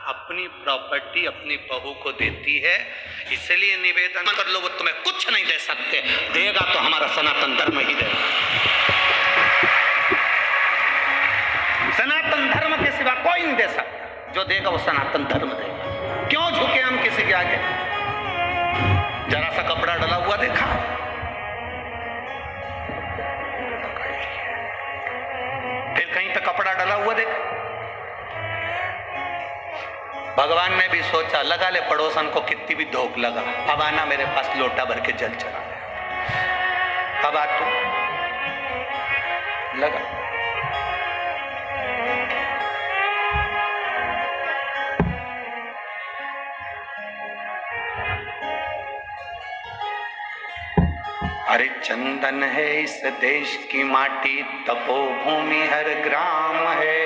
अपनी प्रॉपर्टी अपनी बहू को देती है, इसलिए निवेदन कर लो, वो तुम्हें कुछ नहीं दे सकते, देगा तो हमारा सनातन धर्म ही देगा। सनातन धर्म के सिवा कोई नहीं दे सकता, जो देगा वो सनातन धर्म देगा। क्यों झुके हम किसी के आगे? जरा सा कपड़ा डला हुआ देखा, फिर कहीं तक कपड़ा डला हुआ देखा। भगवान ने भी सोचा, लगा ले पड़ोसन को कितनी भी धोख लगा, अब आना मेरे पास लोटा भर के जल चढ़ा दे, अब आ तू लगा। अरे चंदन है इस देश की माटी, तपोभूमि हर ग्राम है,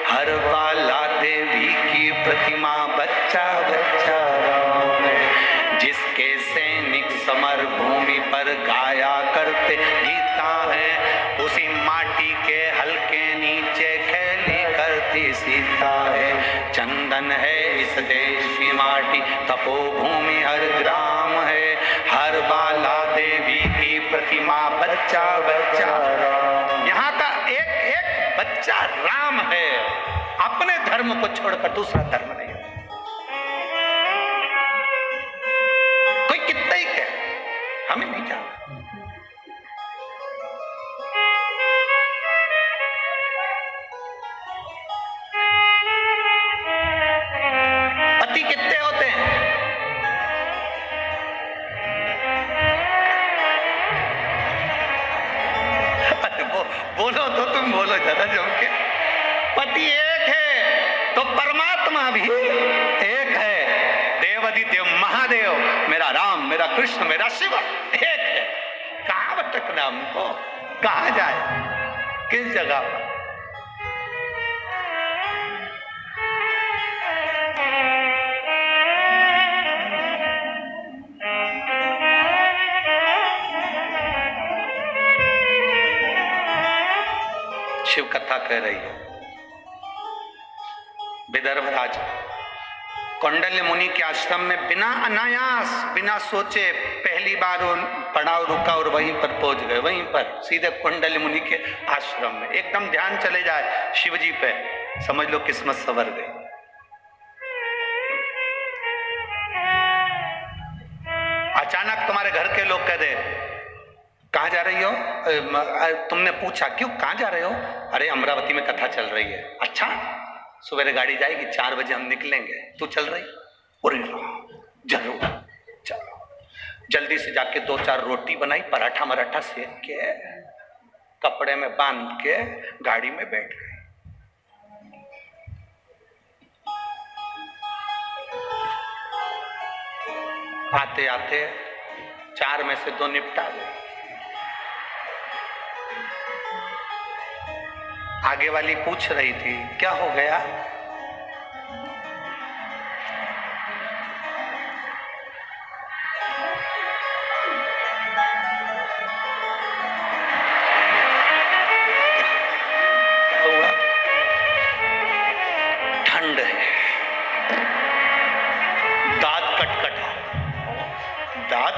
हर बाला देवी की प्रतिमा, बच्चा बच्चा राम है। जिसके सैनिक समर भूमि पर गाया करते गीता है, उसी माटी के हल्के नीचे खेली करती सीता है। चंदन है इस देश की माटी, तपोभूमि हर ग्राम है, हर बाला देवी की प्रतिमा, बच्चा बच्चा राम। यहाँ का एक एक बच्चा राम है, अपने धर्म को छोड़कर दूसरा धर्म नहीं है। कोई कितना ही कहे, हमें नहीं जानना। पति कितने होते हैं? बोलो तो तुम बोलो जरा जम के। पति एक है तो परमात्मा भी एक है। देवाधिदेव महादेव, मेरा राम, मेरा कृष्ण, मेरा शिव एक है। कहाँ भटकना हमको, कहाँ जाए, किस जगह पर? शिव कथा कह रही है। विदर्भ राज कौंडल्य मुनि के आश्रम में बिना अनायास, बिना सोचे पहली बार पड़ाव रुका और वहीं पर पहुंच गए। वहीं पर सीधे कौंडल्य मुनि के आश्रम में एकदम ध्यान चले जाए शिव जी पे, समझ लो किस्मत संवर गई। अचानक तुम्हारे घर के लोग कह दे, कहाँ जा रही हो? तुमने पूछा क्यों, कहाँ जा रहे हो? अरे अमरावती में कथा चल रही है। अच्छा, सुबह गाड़ी जाएगी, 4 बजे हम निकलेंगे, तू चल रही? अरे जरूर चलो। जल्दी से जाके 2-4 रोटी बनाई, पराठा मराठा सेक के कपड़े में बांध के गाड़ी में बैठ गई। आते आते 4 में से 2 निपटा गए। आगे वाली पूछ रही थी, क्या हो गया? ठंड है, दांत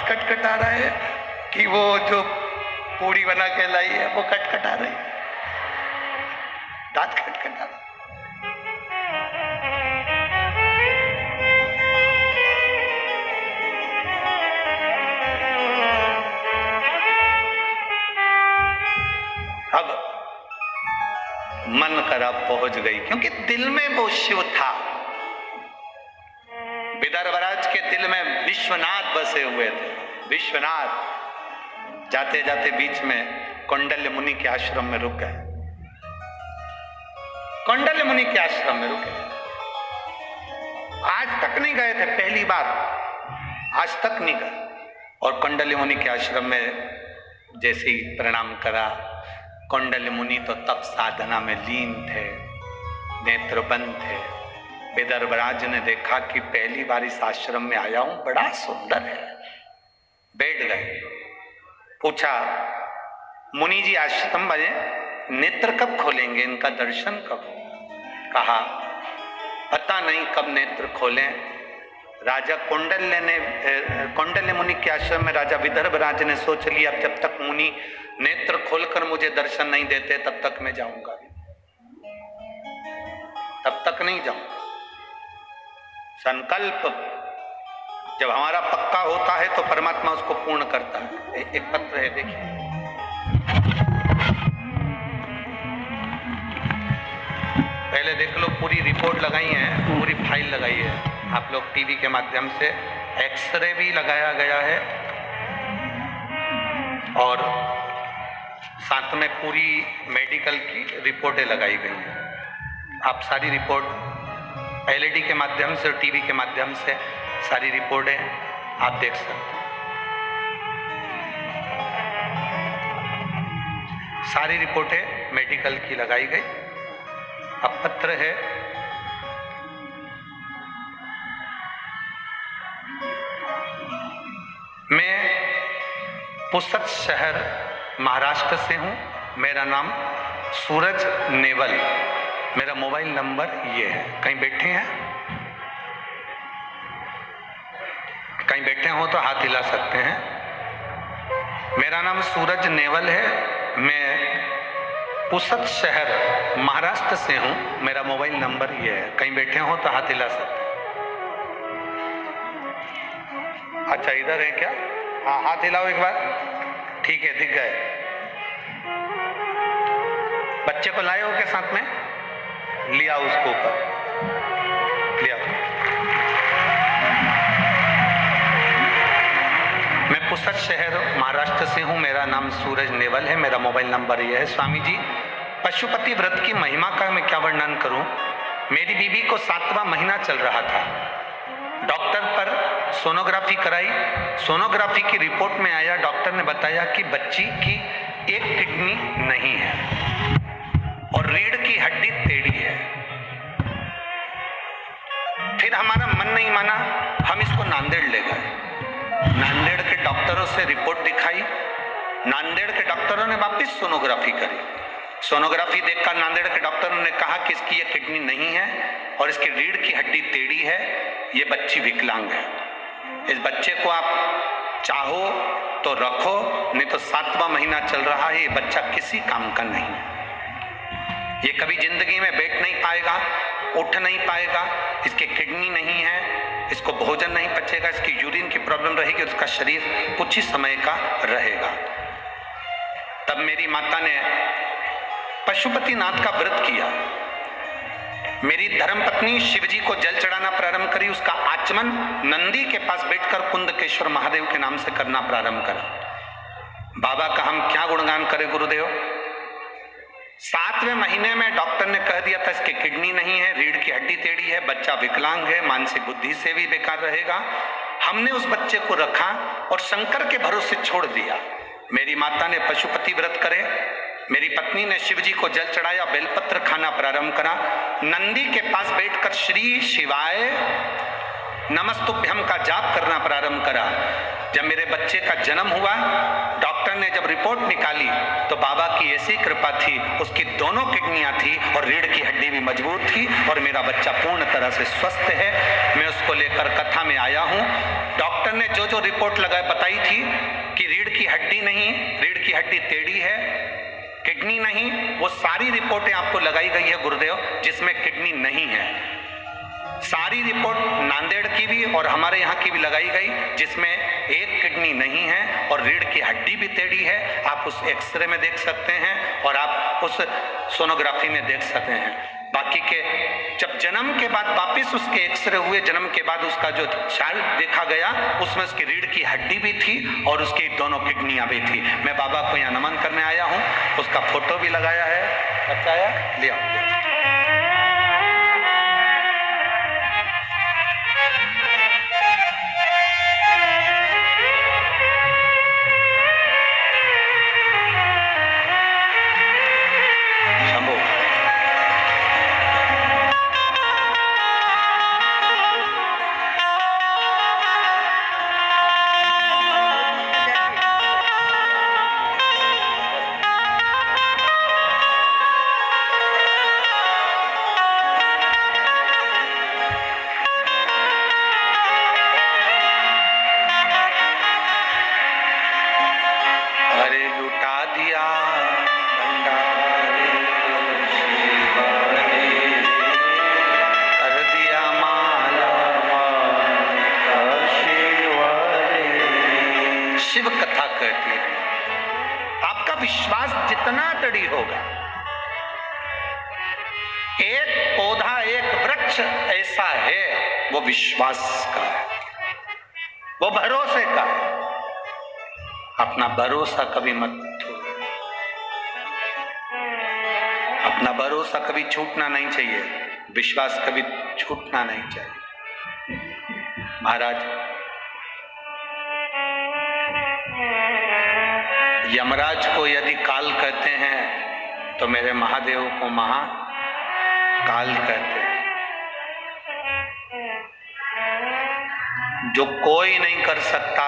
कटकटा रहा है कि वो जो पूड़ी बना के लाई है वो कटकटा रही है, दांत खटखटा। अब मन करा पहुंच गई, क्योंकि दिल में वो शिव था। विदर्भराज के दिल में विश्वनाथ बसे हुए थे। विश्वनाथ जाते जाते बीच में कौंडल्य मुनि के आश्रम में रुक गए। कौंडल्य मुनि के आश्रम में रुके, आज तक नहीं गए थे, पहली बार, आज तक नहीं गए। और कौंडल्य मुनि के आश्रम में जैसे ही प्रणाम करा, कौंडल्य मुनि तो तप साधना में लीन थे, नेत्र बंद थे। विदर्भराज ने देखा कि पहली बार इस आश्रम में आया हूं, बड़ा सुंदर है। बैठ गए, पूछा, मुनि जी आश्रम में नेत्र कब खोलेंगे, इनका दर्शन कब? कहा पता नहीं कब नेत्र खोलें। राजा कौंडल्य मुनि के आश्रम में राजा विदर्भ राज ने सोच लिया जब तक मुनि नेत्र खोलकर मुझे दर्शन नहीं देते तब तक मैं जाऊंगा, तब तक नहीं जाऊंगा। संकल्प जब हमारा पक्का होता है तो परमात्मा उसको पूर्ण करता है। एक पत्र है, देखिए। पहले देख लो, पूरी रिपोर्ट लगाई है, पूरी फाइल लगाई है। आप लोग टीवी के माध्यम से एक्सरे भी लगाया गया है और साथ में पूरी मेडिकल की रिपोर्टें लगाई गई हैं। आप सारी रिपोर्ट एलईडी के माध्यम से और टीवी के माध्यम से सारी रिपोर्टें आप देख सकते हैं। सारी रिपोर्टें मेडिकल की लगाई गई। अब पत्र है, मैं पुसद शहर महाराष्ट्र से हूं। मेरा नाम सूरज नेवल, मेरा मोबाइल नंबर ये है। कहीं बैठे हैं, कहीं बैठे हो तो हाथ हिला सकते हैं। मेरा नाम सूरज नेवल है, मैं पुसद शहर महाराष्ट्र से हूं। मेरा मोबाइल नंबर ये है। कहीं बैठे हो तो हाथ हिला सकते हैं। अच्छा, इधर है क्या? हाँ, हाथ हिलाओ एक बार। ठीक है, दिख गए। बच्चे को लाए हो के साथ में? लिया उसको ऊपर, लिया। मैं पुसद शहर महाराष्ट्र से हूं। मेरा नाम सूरज नेवल है। मेरा मोबाइल नंबर ये है। स्वामी जी, पशुपति व्रत की महिमा का मैं क्या वर्णन करूं। मेरी बीवी को 7वां महीना चल रहा था। डॉक्टर पर सोनोग्राफी कराई। सोनोग्राफी की रिपोर्ट में आया, डॉक्टर ने बताया कि बच्ची की एक किडनी नहीं है और रीढ़ की हड्डी टेढ़ी है। फिर हमारा मन नहीं माना, हम इसको नांदेड़ ले गए। नांदेड़ के डॉक्टरों से रिपोर्ट दिखाई। नांदेड़ के डॉक्टरों ने वापस सोनोग्राफी करी। सोनोग्राफी देखकर नांदेड़ के डॉक्टरों ने कहा कि इसकी ये किडनी नहीं है और इसकी रीढ़ की हड्डी टेढ़ी है, ये बच्ची विकलांग है। इस बच्चे को आप चाहो तो रखो, नहीं तो 7वां महीना चल रहा है, ये बच्चा किसी काम का नहीं है। ये कभी जिंदगी में बैठ नहीं पाएगा, उठ नहीं पाएगा, इसकी किडनी नहीं है, इसको भोजन नहीं पचेगा, इसकी यूरिन की प्रॉब्लम रहेगी, उसका शरीर कुछ ही समय का रहेगा। तब मेरी माता ने पशुपतिनाथ का व्रत किया। मेरी धर्मपत्नी शिवजी को जल चढ़ाना प्रारंभ करी। उसका आचमन नंदी के पास बैठकर कुंदकेश्वर महादेव के नाम से करना प्रारंभ करा। बाबा का हम क्या गुणगान करें गुरुदेव। 7वें महीने में डॉक्टर ने कह दिया था इसकी किडनी नहीं है, रीढ़ की हड्डी टेढ़ी है, बच्चा विकलांग है, मानसिक बुद्धि से भी बेकार रहेगा। हमने उस बच्चे को रखा और शंकर के भरोसे छोड़ दिया। मेरी माता ने पशुपति व्रत करे, मेरी पत्नी ने शिवजी को जल चढ़ाया, बेलपत्र खाना प्रारंभ करा। नंदी के पास बैठकर श्री शिवाय नमस्तुभ्यम का जाप करना प्रारंभ करा। जब मेरे बच्चे का जन्म हुआ, डॉक्टर ने जब रिपोर्ट निकाली तो बाबा की ऐसी कृपा थी, उसकी दोनों किडनियां थी और रीढ़ की हड्डी भी मजबूत थी और मेरा बच्चा पूर्ण तरह से स्वस्थ है। मैं उसको लेकर कथा में आया हूँ। डॉक्टर ने जो जो रिपोर्ट बताई थी कि रीढ़ की हड्डी नहीं, रीढ़ की हड्डी टेढ़ी है, किडनी नहीं, वो सारी रिपोर्टें आपको लगाई गई है गुरुदेव, जिसमें किडनी नहीं है। सारी रिपोर्ट नांदेड़ की भी और हमारे यहाँ की भी लगाई गई, जिसमें एक किडनी नहीं है और रीढ़ की हड्डी भी टेढ़ी है। आप उस एक्सरे में देख सकते हैं और आप उस सोनोग्राफी में देख सकते हैं। बाकी के जब जन्म के बाद वापिस उसके एक्सरे हुए, जन्म के बाद उसका जो चाइल्ड देखा गया, उसमें उसकी रीढ़ की हड्डी भी थी और उसकी दोनों किडनियां भी थी। मैं बाबा को यहाँ नमन करने आया हूँ, उसका फोटो भी लगाया है। अच्छा है, लिया। विश्वास जितना दृढ़ होगा, एक पौधा एक वृक्ष ऐसा है वो विश्वास का है, वो भरोसे का। अपना भरोसा कभी मत छोड़ो, अपना भरोसा कभी छूटना नहीं चाहिए, विश्वास कभी छूटना नहीं चाहिए। महाराज, यमराज को यदि काल कहते हैं तो मेरे महादेव को महाकाल कहते हैं। जो कोई नहीं कर सकता,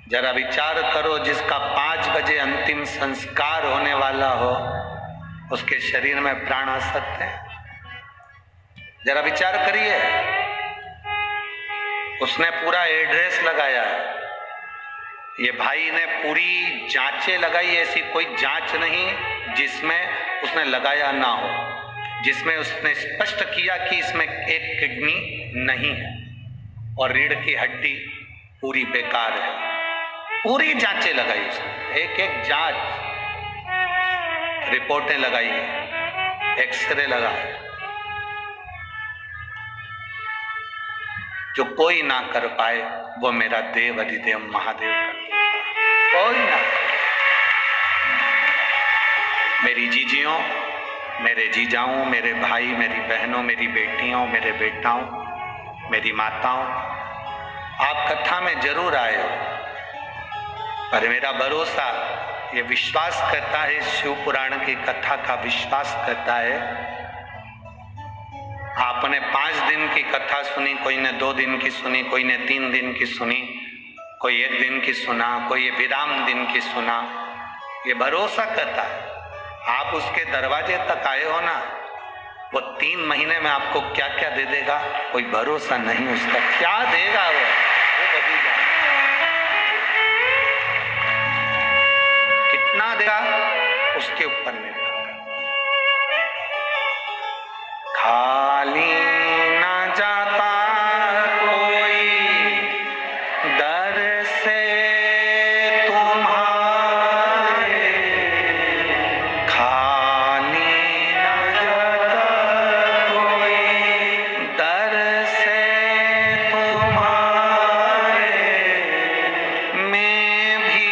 जरा विचार करो, जिसका 5 बजे अंतिम संस्कार होने वाला हो, उसके शरीर में प्राण आ सकते हैं? जरा विचार करिए। उसने पूरा एड्रेस लगाया है, ये भाई ने पूरी जांचें लगाई, ऐसी कोई जांच नहीं जिसमें उसने लगाया ना हो, जिसमें उसने स्पष्ट किया कि इसमें एक किडनी नहीं है और रीढ़ की हड्डी पूरी बेकार है। पूरी जांचें लगाई उसने, एक एक जांच, रिपोर्टें लगाई, एक्सरे लगा। जो कोई ना कर पाए वो मेरा देव अधिदेव महादेव कर देता, कोई ना। मेरी जीजियों, मेरे जीजाओं, मेरे भाई, मेरी बहनों, मेरी बेटियों, मेरे बेटाओं, मेरी माताओं, आप कथा में जरूर आए हो, पर मेरा भरोसा, ये विश्वास करता है, शिव पुराण की कथा का विश्वास करता है। आपने 5 दिन की कथा सुनी, कोई ने 2 दिन की सुनी, कोई ने 3 दिन की सुनी, कोई 1 दिन की सुना, कोई विराम दिन की सुना, ये भरोसा करता है। आप उसके दरवाजे तक आए हो ना, वो 3 महीने में आपको क्या क्या दे देगा कोई भरोसा नहीं उसका, क्या देगा वो वही जाने। कितना देगा उसके ऊपर निर्भर। खाली ना जाता कोई दर से तुम्हारे, खाली ना जाता कोई दर से तुम्हारे, मैं भी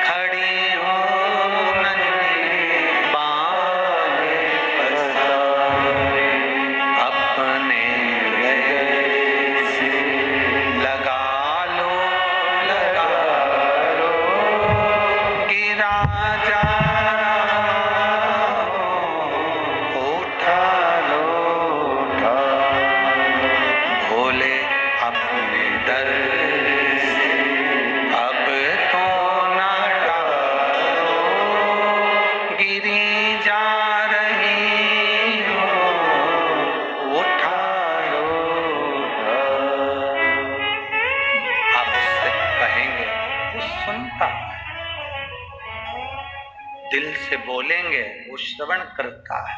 खड़ी हूँ नन्ही बाने पसारे, अपने गले से लगा लो, गिरा जा रहा हो, उठा लो, भोले अपने दर से अब तो ना टालो, गिरी जा रही हो, उठा लो। आप उससे कहेंगे, वो सुनता, दिल से बोलेंगे, वो श्रवण करता है।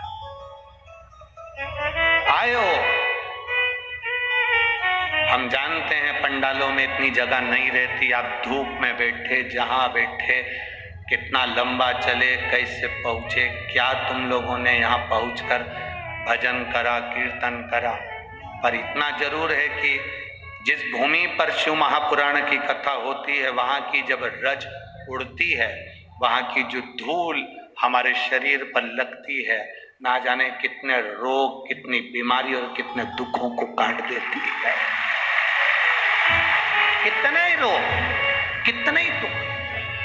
आयो, हम जानते हैं पंडालों में इतनी जगह नहीं रहती, आप धूप में बैठे, जहां बैठे, कितना लंबा चले, कैसे पहुंचे, क्या तुम लोगों ने यहाँ पहुंचकर भजन करा, कीर्तन करा। पर इतना जरूर है कि जिस भूमि पर शिव महापुराण की कथा होती है, वहां की जब रज उड़ती है, वहां की जो धूल हमारे शरीर पर लगती है, ना जाने कितने रोग, कितनी बीमारी और कितने दुखों को काट देती है। कितने ही रोग, कितने ही दुख,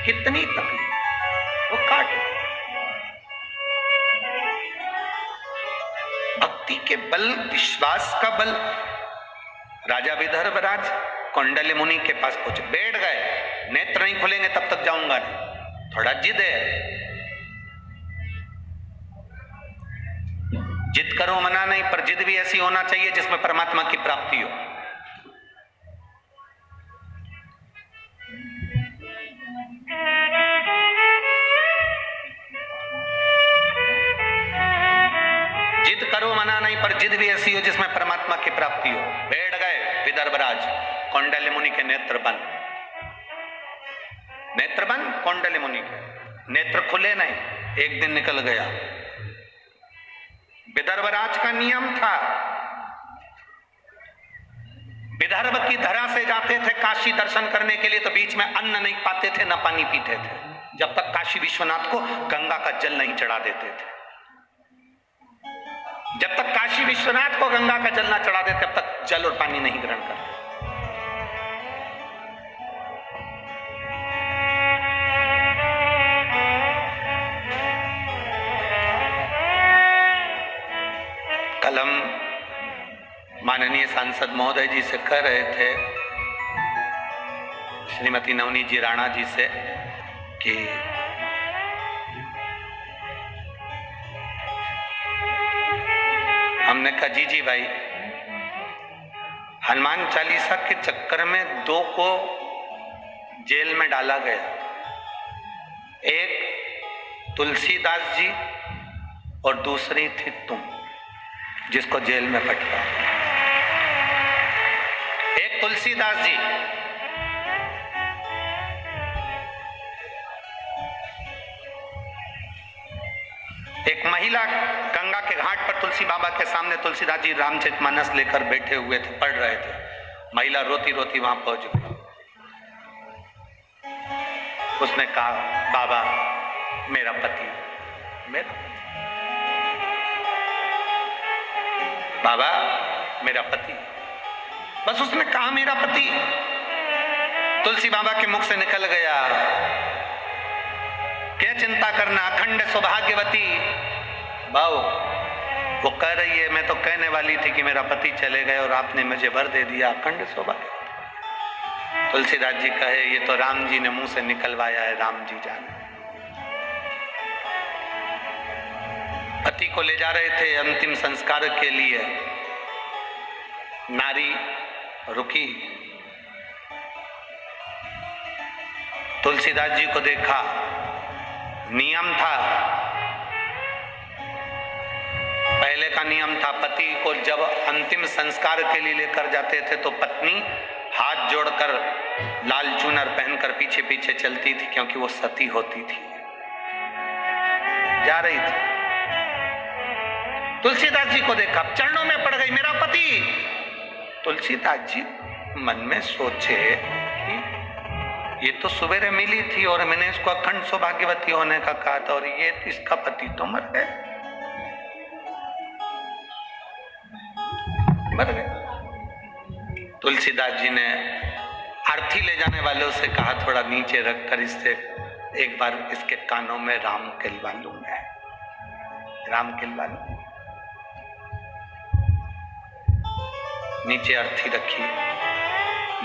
कितनी तकलीफ वो काट देती। भक्ति के बल, विश्वास का बल। राजा विदर्भराज कौंडल्य मुनि के पास पहुंचे, बैठ गए, नेत्र नहीं खुलेंगे तब तक जाऊंगा नहीं। थोड़ा जिद है, जिद करो मना नहीं, पर जिद भी ऐसी होना चाहिए जिसमें परमात्मा की प्राप्ति हो। जिद करो मना नहीं, पर जिद भी ऐसी हो जिसमें परमात्मा की प्राप्ति हो। बैठ गए विदर्भराज, कौंडल्य मुनि के नेत्र बंद, नेत्र बंद कौंडल्य मुनि के। नेत्र खुले नहीं, एक दिन निकल गया। विदर्भ राज का नियम था, विदर्भ की धरा से जाते थे काशी दर्शन करने के लिए तो बीच में अन्न नहीं पाते थे, न पानी पीते थे, जब तक काशी विश्वनाथ को गंगा का जल नहीं चढ़ा देते थे। जब तक काशी विश्वनाथ को गंगा का जल ना चढ़ा देते तब तक जल और पानी नहीं ग्रहण करते। कल हम माननीय सांसद महोदय जी से कह रहे थे, श्रीमती नवनीत जी राणा जी से, कि हमने कहा जी भाई, हनुमान चालीसा के चक्कर में 2 को जेल में डाला गया, एक तुलसीदास जी और दूसरी थी तुम जिसको जेल में पटका। एक तुलसीदास जी, एक महिला गंगा के घाट पर तुलसी बाबा के सामने तुलसीदास जी रामचरितमानस लेकर बैठे हुए थे, पढ़ रहे थे। महिला रोती रोती वहां पहुंच गई। उसने कहा, बाबा मेरा पति, बाबा मेरा पति, बस उसने कहा मेरा पति। तुलसी बाबा के मुख से निकल गया, क्या चिंता करना, अखंड सौभाग्यवती। बाऊ वो कह रही है, मैं तो कहने वाली थी कि मेरा पति चले गए और आपने मुझे वर दे दिया, अखंड सौभाग्यवती। तुलसीदास जी कहे, ये तो राम जी ने मुंह से निकलवाया है, राम जी जाने। पति को ले जा रहे थे अंतिम संस्कार के लिए, नारी रुकी, तुलसीदास जी को देखा। नियम था, पहले का नियम था, पति को जब अंतिम संस्कार के लिए लेकर जाते थे तो पत्नी हाथ जोड़कर लाल चुनर पहनकर पीछे पीछे चलती थी, क्योंकि वो सती होती थी, जा रही थी। तुलसीदास जी को देखा, चरणों में पड़ गई, मेरा पति। तुलसीदास जी मन में सोचे कि ये तो सवेरे मिली थी और मैंने इसको अखंड सौभाग्यवती होने का कहा था, और ये इसका पति तो मर गए, मर गए। तुलसीदास जी ने अर्थी ले जाने वालों से कहा, थोड़ा नीचे रखकर इससे एक बार इसके कानों में राम किलवा लूं मैं, राम किलवा लूं। नीचे अर्थी रखी,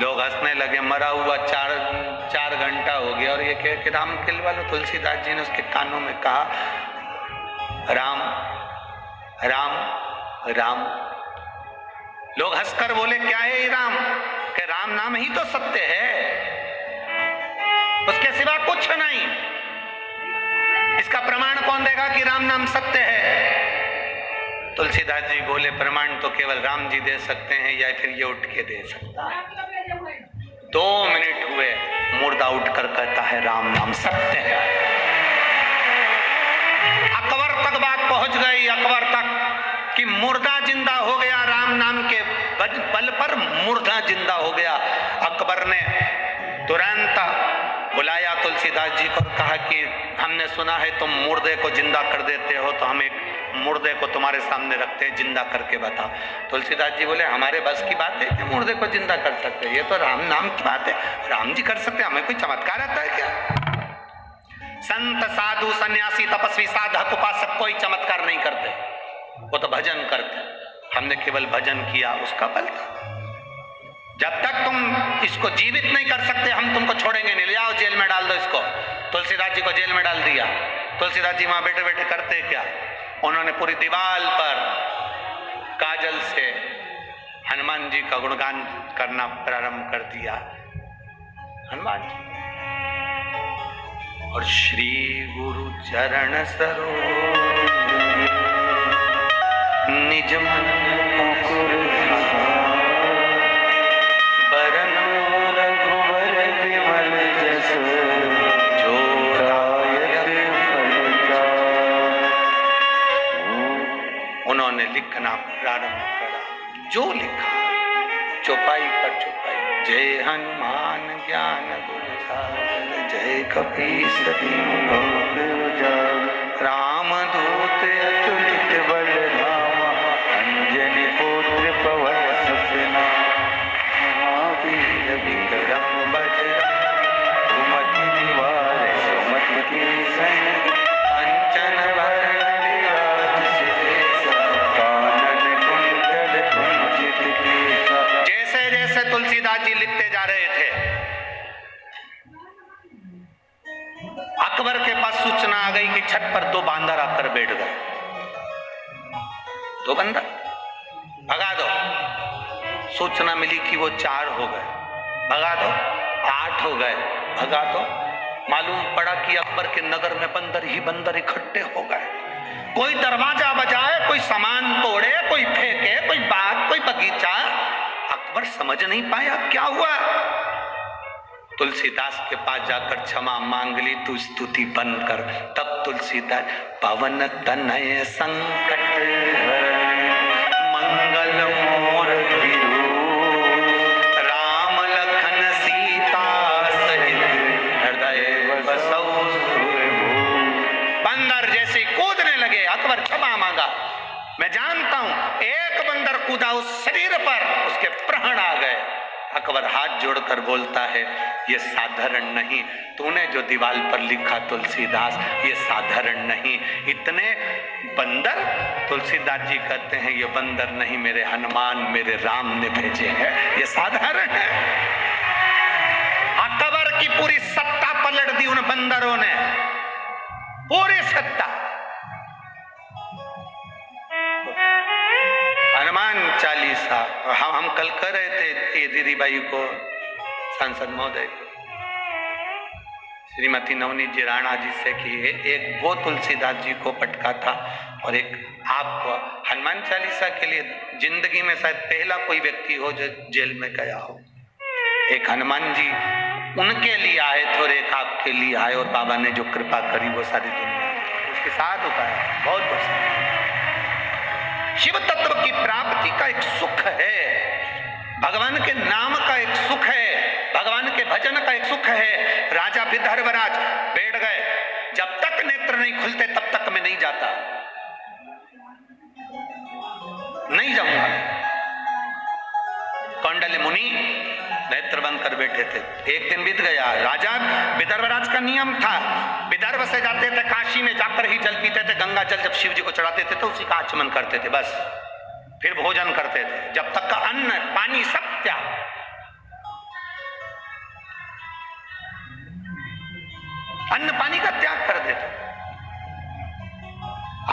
लोग हंसने लगे, मरा हुआ 4 घंटा हो गया और ये कह के राम किलवा लो। तुलसीदास जी ने उसके कानों में कहा, राम राम राम। लोग हंसकर बोले, क्या है ये राम? कि राम नाम ही तो सत्य है, उसके सिवा कुछ नहीं। इसका प्रमाण कौन देगा कि राम नाम सत्य है? तुलसीदास जी बोले, प्रमाण तो केवल राम जी दे सकते हैं, या फिर ये उठ के दे सकता है। 2 मिनट हुए, मुर्दा उठकर कहता है, राम नाम सत्य है। अकबर तक बात पहुंच गई, अकबर तक, कि मुर्दा जिंदा हो गया, राम नाम के बल पर मुर्दा जिंदा हो गया। अकबर ने तुरंत बुलाया तुलसीदास जी को और कहा कि हमने सुना है तुम मुर्दे को जिंदा कर देते हो, तो हम एक मुर्दे को तुम्हारे सामने रखते हैं, जिंदा करके बताओ। तुलसीदास जी बोले, हमारे बस की बात है कि मुर्दे को जिंदा कर सकते हैं, ये तो राम नाम की बात है, राम जी कर सकते हैं, हमें कोई चमत्कार आता है क्या? संत साधु सन्यासी तपस्वी साधक उपासक कोई चमत्कार नहीं करते, वो तो भजन करते। हमने केवल भजन किया, उसका फल था। जब तक तुम इसको जीवित नहीं कर सकते, हम तुमको छोड़ेंगे नहीं, ले जाओ जेल में डाल दो इसको। तुलसीदास जी को जेल में डाल दिया। तुलसीदास जी वहां बैठे बैठे करते क्या, उन्होंने पूरी दीवार पर काजल से हनुमान जी का गुणगान करना प्रारंभ कर दिया। हनुमान जी और श्री गुरु चरण सरोज निज मन मुकुर बरन रघुवर विमल जस जो राय जो लिखा चौपाई पर चौपाई। जय हनुमान ज्ञान गुण सागर, जय कपीस तिहुँ लोक उजागर। राम दूत अतुलित बल धामा, अंजनी पुत्र पवन सुत नामा। महावीर विक्रम बजरंगी, सुमति निवार सुमति के संगी। कंचन वरण विराज सुबेसा, कानन कुंडल कुंचित केसा। जैसे जैसे तुलसीदास जी लिखते जा रहे थे, अकबर के पास सूचना आ गई कि छत पर दो बांदर आकर बैठ गए। दो बंदर, भगा दो। सूचना मिली कि वो 4 हो गए, भगा दो। 8 हो गए, भगा दो। मालूम पड़ा कि अकबर के नगर में बंदर ही बंदर इकट्ठे हो गए। कोई दरवाजा बजाए, कोई सामान तोड़े, कोई फेंके, कोई बाग, कोई बगीचा। अकबर समझ नहीं पाया क्या हुआ। तुलसीदास के पास जाकर क्षमा मांग ली, तू स्तुति बंद कर। तब तुलसीदास पवन तनय संकट हरण, मंगल मूर्ति रूप, राम लखन सीता सहित हृदय बसौ सुरभूप। बंदर जैसे कूदने लगे, अकबर क्षमा मांगा। मैं जानता हूं एक बंदर कूदा उस शरीर पर, उसके प्राण आ गए। अकबर हाथ जोड़कर बोलता है, ये साधारण नहीं, तूने जो दीवार पर लिखा तुलसीदास, ये साधारण नहीं। इतने बंदर, तुलसीदास जी कहते हैं ये बंदर नहीं, मेरे हनुमान मेरे राम ने भेजे हैं, ये साधारण है। अकबर की पूरी सत्ता पलट दी उन बंदरों ने, पूरी सत्ता। हनुमान चालीसा हम कल कर रहे थे ये दीदी भाई को, सांसद महोदय को, श्रीमती नवनीत जी राणा जी से कि एक वो तुलसीदास जी को पटका था और एक आपको। हनुमान चालीसा के लिए जिंदगी में शायद पहला कोई व्यक्ति हो जो जेल में गया हो। एक हनुमान जी उनके लिए आए थे और एक आपके लिए आए, और बाबा ने जो कृपा करी वो सारी दुनिया उसके साथ उठाया। बहुत बहुत शिव तत्व की प्राप्ति का एक सुख है, भगवान के नाम का एक सुख है, भगवान के भजन का एक सुख है। राजा विदर्भराज बैठ गए, जब तक नेत्र नहीं खुलते तब तक मैं नहीं जाता, नहीं जाऊंगा। कौंडल्य मुनि नेत्र बंद कर बैठे थे। एक दिन बीत गया, राजा विदर्भराज का नियम था, विदर्भ से जाते थे काशी में, जाकर ही जल पीते थे। गंगा जल जब शिव जी को चढ़ाते थे तो उसी का आचमन करते थे, बस फिर भोजन करते थे। जब तक का अन्न पानी सब त्याग। अन्न पानी का त्याग कर देते।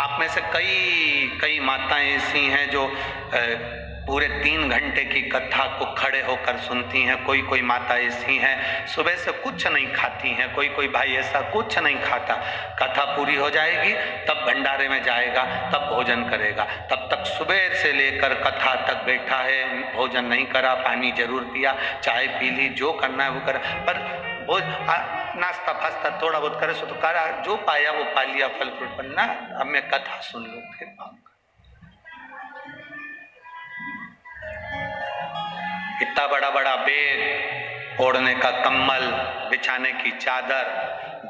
आप में से कई माताएं ऐसी हैं जो पूरे 3 घंटे की कथा को खड़े होकर सुनती हैं। कोई माता ऐसी हैं सुबह से कुछ नहीं खाती हैं। कोई भाई ऐसा कुछ नहीं खाता। कथा पूरी हो जाएगी तब भंडारे में जाएगा, तब भोजन करेगा। तब तक सुबह से लेकर कथा तक बैठा है, भोजन नहीं करा, पानी जरूर पिया, चाय पी ली, जो करना है वो करा। पर वो नाश्ता फास्ता थोड़ा बहुत करे सो तो करा, जो पाया वो पा लिया, फल फ्रूट। पर ना, अब मैं कथा सुन लूं फिर पाऊंगा। इतना बड़ा बड़ा बेग, ओढ़ने का कंबल, बिछाने की चादर,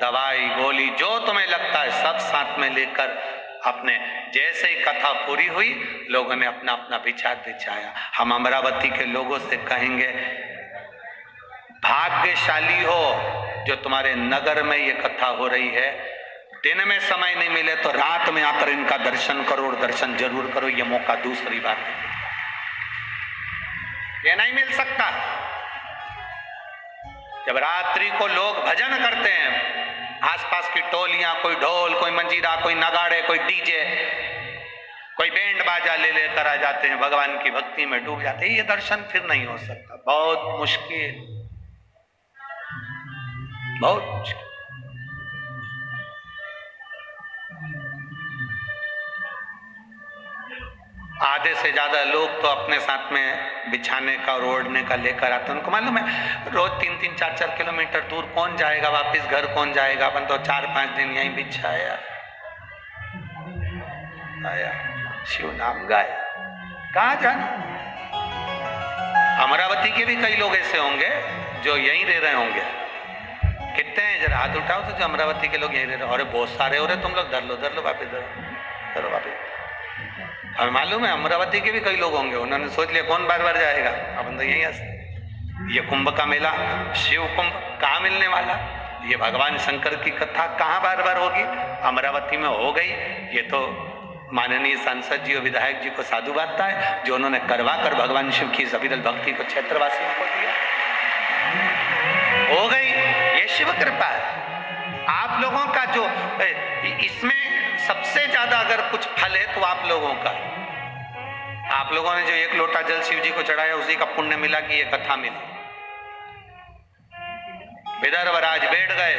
दवाई गोली, जो तुम्हें लगता है सब साथ में लेकर अपने। जैसे ही कथा पूरी हुई, लोगों ने अपना अपना विचार बिछाया। हम अमरावती के लोगों से कहेंगे, भाग्यशाली हो जो तुम्हारे नगर में ये कथा हो रही है। दिन में समय नहीं मिले तो रात में आकर इनका दर्शन करो, और दर्शन जरूर करो। ये मौका दूसरी बार नहीं, ये नहीं मिल सकता। जब रात्रि को लोग भजन करते हैं, आसपास की टोलियां, कोई ढोल, कोई मंजीरा, कोई नगाड़े, कोई डीजे, कोई बैंड बाजा ले लेकर आ जाते हैं, भगवान की भक्ति में डूब जाते हैं। ये दर्शन फिर नहीं हो सकता, बहुत मुश्किल, बहुत मुश्किल। आधे से ज्यादा लोग तो अपने साथ में बिछाने का और ओढ़ने का लेकर आते हैं। उनको मालूम है रोज 3-3, 4-4 किलोमीटर दूर कौन जाएगा, वापस घर कौन जाएगा। अपन तो 4-5 दिन यहीं बिछाया, आया, शिव नाम गाया, कहाँ जाना। अमरावती के भी कई लोग ऐसे होंगे जो यहीं रह रहे होंगे। कितने हैं जरा हाथ उठाओ तो जो अमरावती के लोग यहीं रह रहे। अरे बहुत सारे हो रहे, तुम लोग धर लो वापिस धरो वापिस। हमें मालूम है अमरावती के भी कई लोग होंगे, उन्होंने सोच लिया कौन बार बार जाएगा, अपन तो यहीं। ये कुंभ का मेला, शिव कुंभ कहाँ मिलने वाला, ये भगवान शंकर की कथा कहाँ बार बार होगी, अमरावती में हो गई। ये तो माननीय सांसद जी और विधायक जी को साधु बातता है जो उन्होंने करवा कर भगवान शिव की सविरल भक्ति को क्षेत्रवासियों को दिया, हो गई। ये शिव कृपा है। आप लोगों का जो इसमें सबसे ज्यादा अगर कुछ फल है तो आप लोगों का, आप लोगों ने जो 1 लोटा जल शिव जी को चढ़ाया उसी का पुण्य मिला कि ये कथा मिली। विदर्भराज बैठ गए,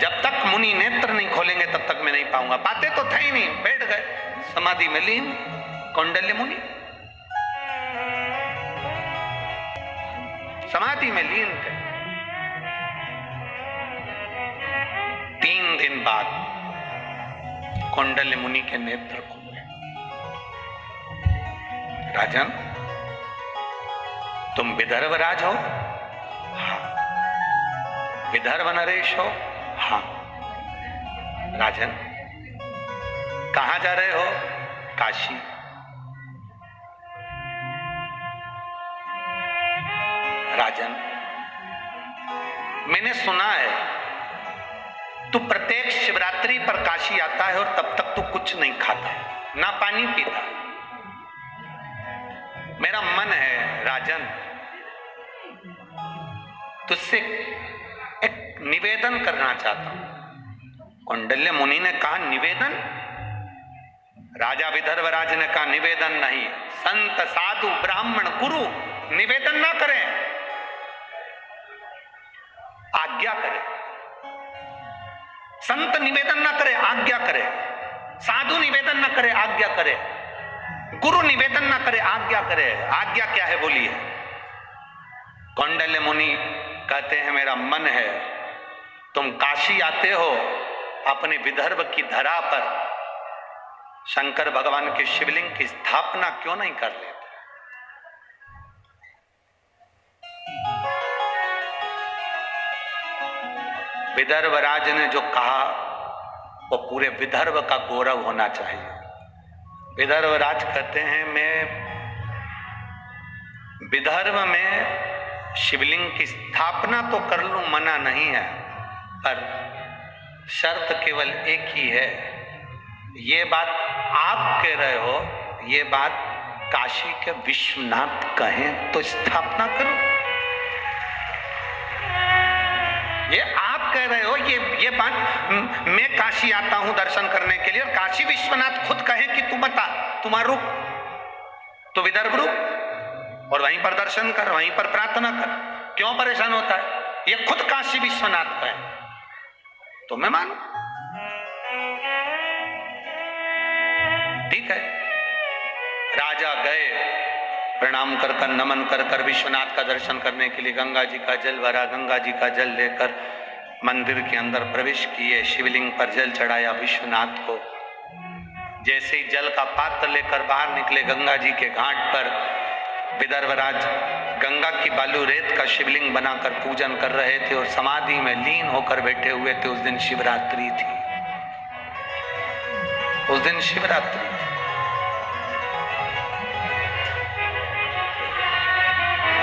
जब तक मुनि नेत्र नहीं खोलेंगे तब तक मैं नहीं पाऊंगा। पाते तो थे ही नहीं, बैठ गए समाधि में लीन कौंडल्य मुनि, समाधि में लीन थे। 3 दिन बाद कौंडल्य मुनि के नेत्र खुले। राजन, तुम विदर्भराज हो? हाँ। विदर्भ नरेश हो? हाँ। राजन, कहां जा रहे हो? काशी। राजन, मैंने सुना है तू प्रत्येक शिवरात्रि पर काशी आता है और तब तक तू कुछ नहीं खाता, ना पानी पीता। मेरा मन है राजन तुझसे एक निवेदन करना चाहता हूं। कौंडल्य मुनि ने कहा निवेदन? राजा विदर्भराज ने कहा निवेदन नहीं, संत साधु ब्राह्मण गुरु निवेदन ना करें, आज्ञा करें। संत निवेदन ना करे, आज्ञा करे। साधु निवेदन ना करे, आज्ञा करे। गुरु निवेदन ना करे, आज्ञा करे। आज्ञा क्या है बोलिए? कौंडल्य मुनि कहते हैं मेरा मन है तुम काशी आते हो, अपने विदर्भ की धरा पर शंकर भगवान के शिवलिंग की स्थापना क्यों नहीं कर लेते? विदर्भराज ने जो कहा वो पूरे विदर्भ का गौरव होना चाहिए। विदर्भराज कहते हैं मैं विदर्भ में शिवलिंग की स्थापना तो कर लूं, मना नहीं है, पर शर्त केवल एक ही है। ये बात आप कह रहे हो, ये बात काशी के विश्वनाथ कहें तो स्थापना करो। ये आप कह रहे हो, ये बात मैं काशी आता हूं दर्शन करने के लिए और काशी विश्वनाथ खुद कहे कि तू बता, तुम्हारा रुक तो विदर्भ रुक और वहीं पर दर्शन कर, वहीं पर प्रार्थना कर, क्यों परेशान होता है? ये खुद काशी विश्वनाथ कहे तो मैं मानू, ठीक है। राजा गए, प्रणाम कर कर नमन कर कर विश्वनाथ का दर्शन करने के लिए गंगा जी का जल भरा, गंगा जी का जल लेकर मंदिर के अंदर प्रवेश किए, शिवलिंग पर जल चढ़ाया विश्वनाथ को। जैसे ही जल का पात्र लेकर बाहर निकले गंगा जी के घाट पर, विदर्भराज गंगा की बालू रेत का शिवलिंग बनाकर पूजन कर रहे थे और समाधि में लीन होकर बैठे हुए थे। उस दिन शिवरात्रि थी, उस दिन शिवरात्रि थी।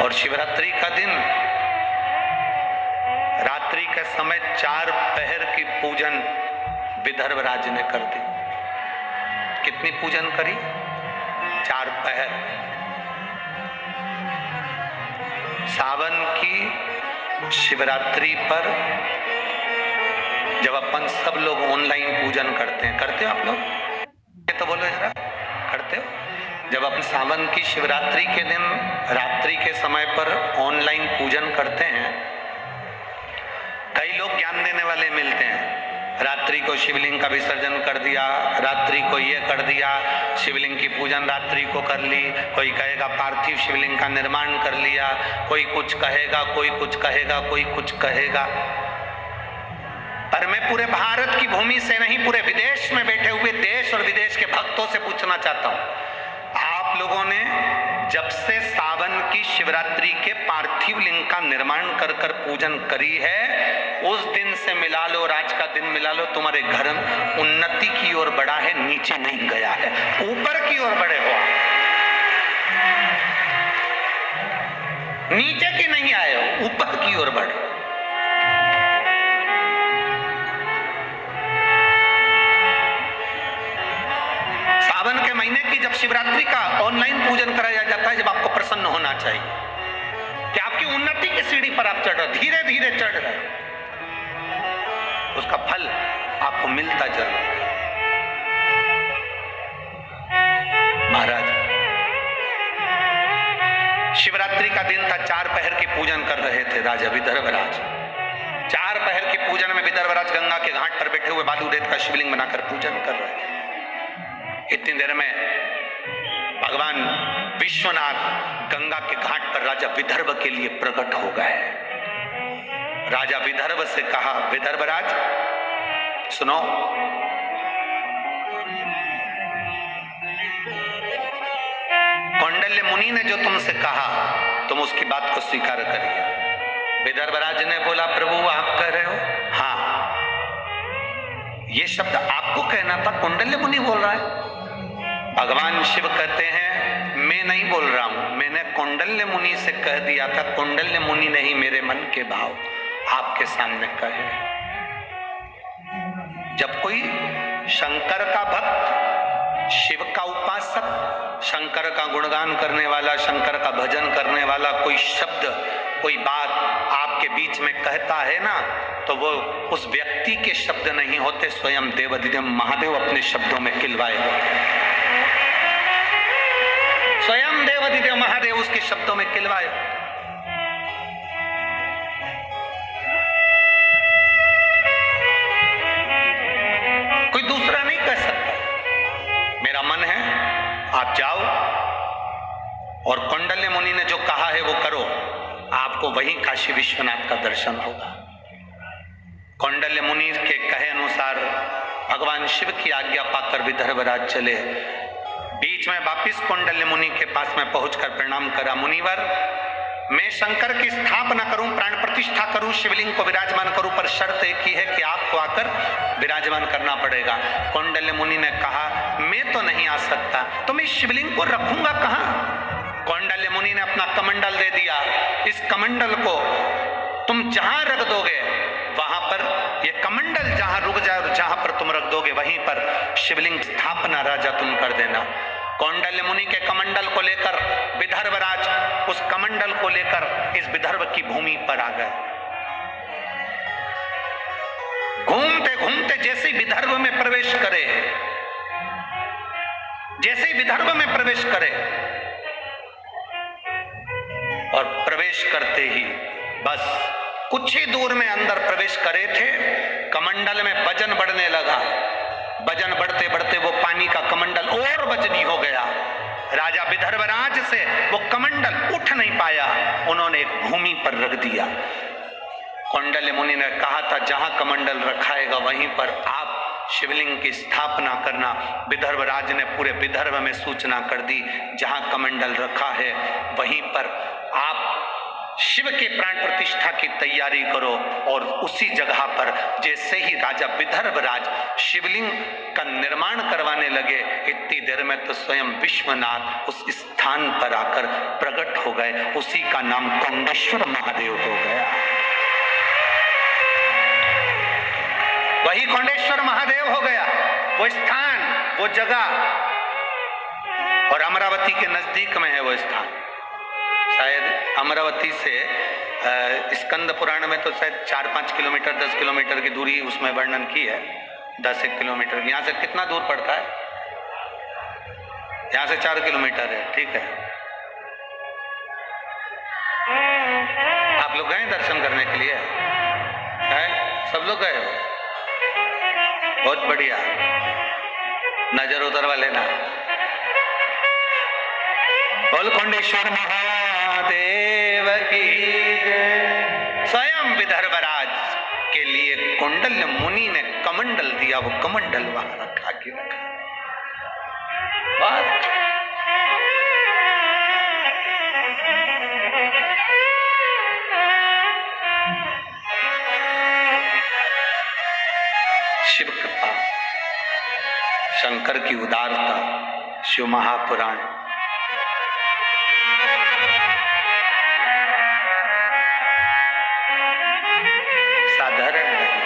और शिवरात्रि का दिन रात्रि के समय 4 पहर की पूजन विदर्भराज ने कर दी। कितनी पूजन करी? 4 पहर। सावन की शिवरात्रि पर जब अपन सब लोग ऑनलाइन पूजन करते हैं, करते हो आप लोग? ये तो बोलो जरा, करते हो? जब अपन सावन की शिवरात्रि के दिन रात्रि के समय पर ऑनलाइन पूजन करते हैं, कई लोग ज्ञान देने वाले मिलते हैं। रात्रि को शिवलिंग का विसर्जन कर दिया, रात्रि को ये कर दिया, शिवलिंग की पूजन रात्रि को कर ली, कोई कहेगा पार्थिव शिवलिंग का निर्माण कर लिया, कोई कुछ कहेगा, कोई कुछ कहेगा, कोई कुछ कहेगा। पर मैं पूरे भारत की भूमि से नहीं, पूरे विदेश में बैठे हुए देश और विदेश के भक्तों से पूछना चाहता हूं, आप लोगों ने जब से सावन की शिवरात्रि शिवरात्रि के पार्थिव लिंग का निर्माण कर कर पूजन करी है, उस दिन से मिला लो और आज का दिन मिला लो, तुम्हारे घर उन्नति की ओर बढ़ा है, नीचे नहीं गया है, ऊपर की ओर बढ़े हो, नीचे की नहीं आए हो, ऊपर की ओर बढ़े। सावन के महीने की जब शिवरात्रि का ऑनलाइन पूजन कराया जाता है, जब आपको प्रसन्न होना चाहिए कि आपकी उन्नति की सीढ़ी पर आप चढ़ रहे, धीरे धीरे चढ़ रहे, उसका फल आपको मिलता जरूर है। महाराज, शिवरात्रि का दिन था, 4 पहर की पूजन कर रहे थे राजा विदर्भराज। 4 पहर की पूजन में विदर्भराज गंगा के घाट पर बैठे हुए बालू रेत का शिवलिंग बनाकर पूजन कर रहे थे। इतनी देर में भगवान विश्वनाथ गंगा के घाट पर राजा विदर्भ के लिए प्रकट हो गए। राजा विदर्भ से कहा, विदर्भराज सुनो, कौंडल्य मुनि ने जो तुमसे कहा, तुम उसकी बात को स्वीकार करिए। विदर्भराज ने बोला, प्रभु आप कह रहे हो? हाँ, ये शब्द आपको कहना था, कौंडल्य मुनि बोल रहा है। भगवान शिव कहते हैं, मैं नहीं बोल रहा हूं, मैंने कौंडल्य मुनि से कह दिया था, कौंडल्य मुनि ने ही मेरे मन के भाव आपके सामने कहे। जब कोई शंकर का भक्त, शिव का उपासक, शंकर का गुणगान करने वाला, शंकर का भजन करने वाला कोई शब्द, कोई बात आपके बीच में कहता है ना, तो वो उस व्यक्ति के शब्द नहीं होते, स्वयं देवाधिदेव महादेव अपने शब्दों में खिलवाए होते। स्वयं देवाधिदेव महादेव उसके शब्दों में खिलवाए। कोई दूसरा नहीं कह सकता। मेरा मन है आप जाओ और कौंडल्य मुनि ने जो कहा है वो करो, आपको वही काशी विश्वनाथ का दर्शन होगा। कौंडल्य मुनि के कहे अनुसार भगवान शिव की आज्ञा पाकर विदर्भराज चले। बीच में वापिस कौंडल्य मुनि के पास में पहुंचकर प्रणाम करा, मुनिवर मैं शंकर की स्थापना करूं, प्राण प्रतिष्ठा करूं, शिवलिंग को विराजमान करूं, पर शर्त एक ही है कि आपको आकर विराजमान करना पड़ेगा। कौंडल्य मुनि ने कहा, मैं तो नहीं आ सकता, तो मैं शिवलिंग को रखूंगा कहां? कौंडल्य मुनि ने अपना कमंडल दे दिया, इस कमंडल को तुम जहां रख दोगे वहां पर, ये कमंडल जहां रुक जाए और जहां पर तुम रख दोगे वहीं पर शिवलिंग स्थापना राजा तुम कर देना। कौंडल्य मुनि के कमंडल को लेकर विदर्भराज उस कमंडल को लेकर इस विदर्भ की भूमि पर आ गए। घूमते घूमते जैसे ही विदर्भ में प्रवेश करे, जैसे ही विदर्भ में प्रवेश करे और प्रवेश करते ही बस कुछ ही दूर में अंदर प्रवेश करे थे, कमंडल में वजन बढ़ने लगा। वजन बढ़ते बढ़ते वो पानी का कमंडल और वजनी हो गया। राजा विदर्भराज से वो कमंडल उठ नहीं पाया, उन्होंने एक भूमि पर रख दिया। कौंडल्य मुनि ने कहा था, जहां कमंडल रखाएगा वहीं पर आप शिवलिंग की स्थापना करना। विदर्भराज ने पूरे विदर्भ में सूचना कर दी, जहां कमंडल रखा है वहीं पर आप शिव के प्राण प्रतिष्ठा की तैयारी करो। और उसी जगह पर जैसे ही राजा विदर्भराज शिवलिंग का निर्माण करवाने लगे, इतनी देर में तो स्वयं विश्वनाथ उस स्थान पर आकर प्रकट हो गए। उसी का नाम कौंडेश्वर महादेव हो गया। वही कौंडेश्वर महादेव हो गया, वो स्थान, वो जगह। और अमरावती के नजदीक में है वो स्थान। शायद अमरावती से स्कंद पुराण में तो शायद 4-5 किलोमीटर 10 किलोमीटर की दूरी उसमें वर्णन की है। 10-1 किलोमीटर। यहाँ से कितना दूर पड़ता है? यहाँ से 4 किलोमीटर है। ठीक है, आप लोग गए दर्शन करने के लिए? है, सब लोग गए हो? बहुत बढ़िया, नजर उतरवा लेना। बोल कौंडेश्वर महादेव की जय। स्वयं विदर्भराज के लिए कौंडल्य मुनि ने कमंडल दिया, वो कमंडल वहां रखा के रखा। शंकर की उदारता। शिव महापुराण। साधारण नहीं।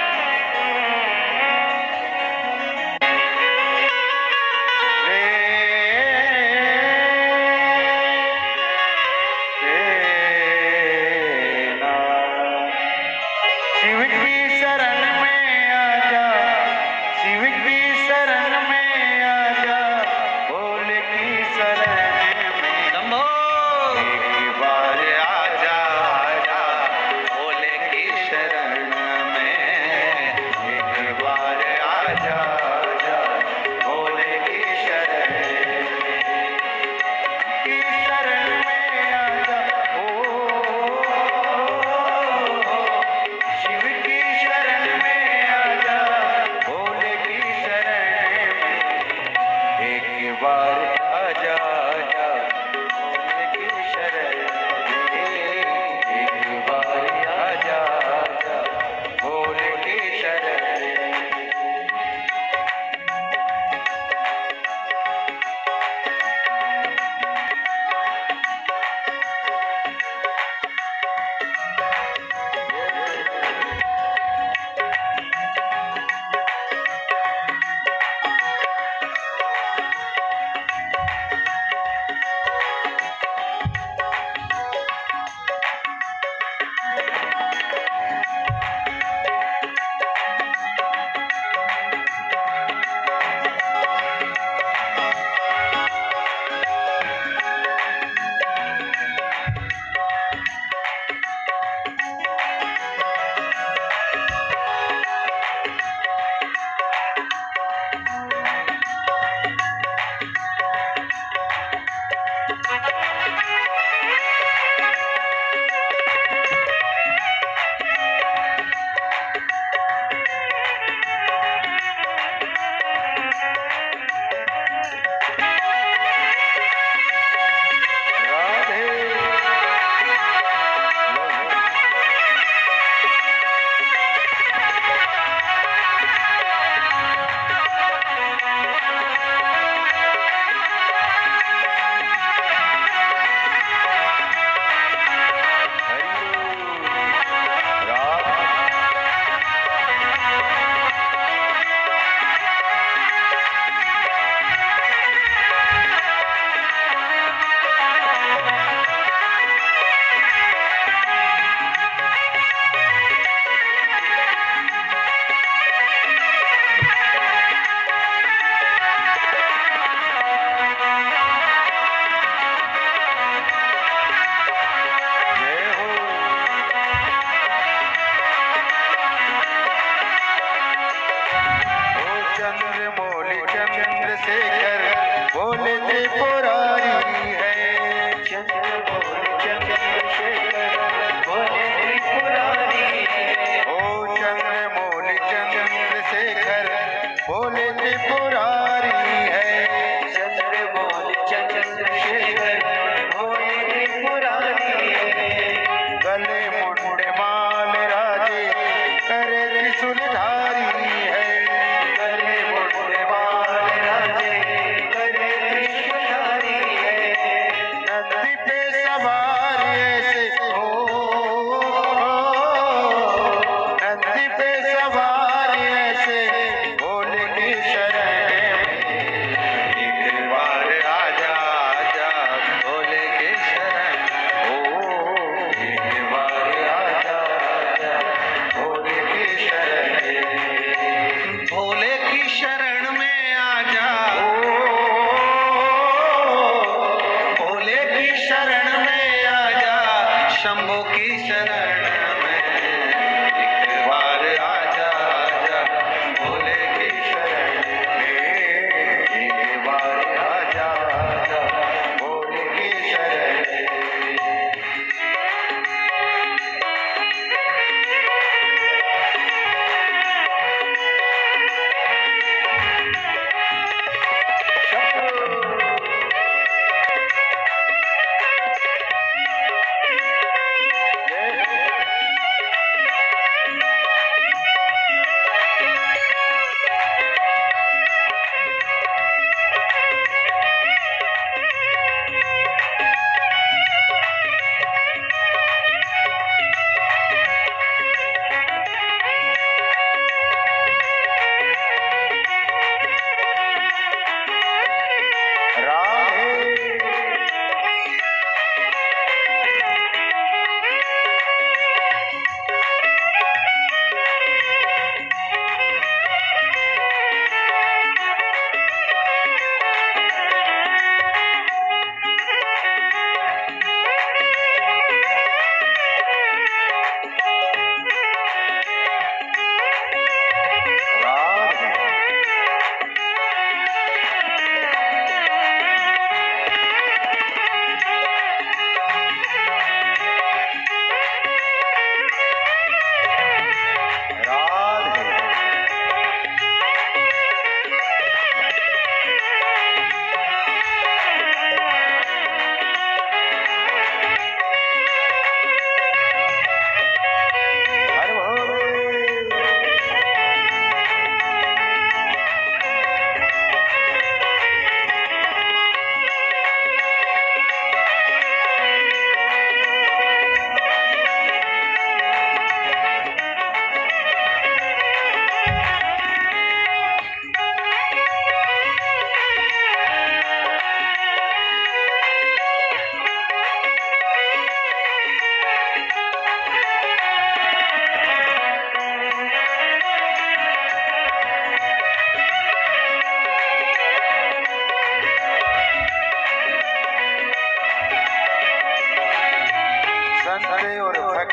शिव की शरण में आजा, शिव की शरण में आजा, भोले की शरण में शंभो एक बार आजा, आजा भोले की शरण में एक बार आजा, आजा भोले की शरण में आजा। ओ शिव की शरण में आजा, भोले की शरण में एक बार आजा, आजा भोले की शरण में एक बार आजा, आजा भोले की शरण में। चंद्रशेखर भोले त्रिपुरारी है, चंद्रशेखर भोले त्रिपुरारी है। ओ चंद्रमौली चंद्रशेखर भोले त्रिपुरारी है, चंद्रमौली चंद्रशेखर भोले त्रिपुरारी है। गले मुंडे माल राजे करे त्रिशूलधारी है, गले मुंडे माल राजे करे त्रिशूलधारी है। नंदी पे सवार ऐसे हो, नंदी पे सवार ऐसे भोले की शरण में एक बार आजा, आजा भोले की शरण। ओ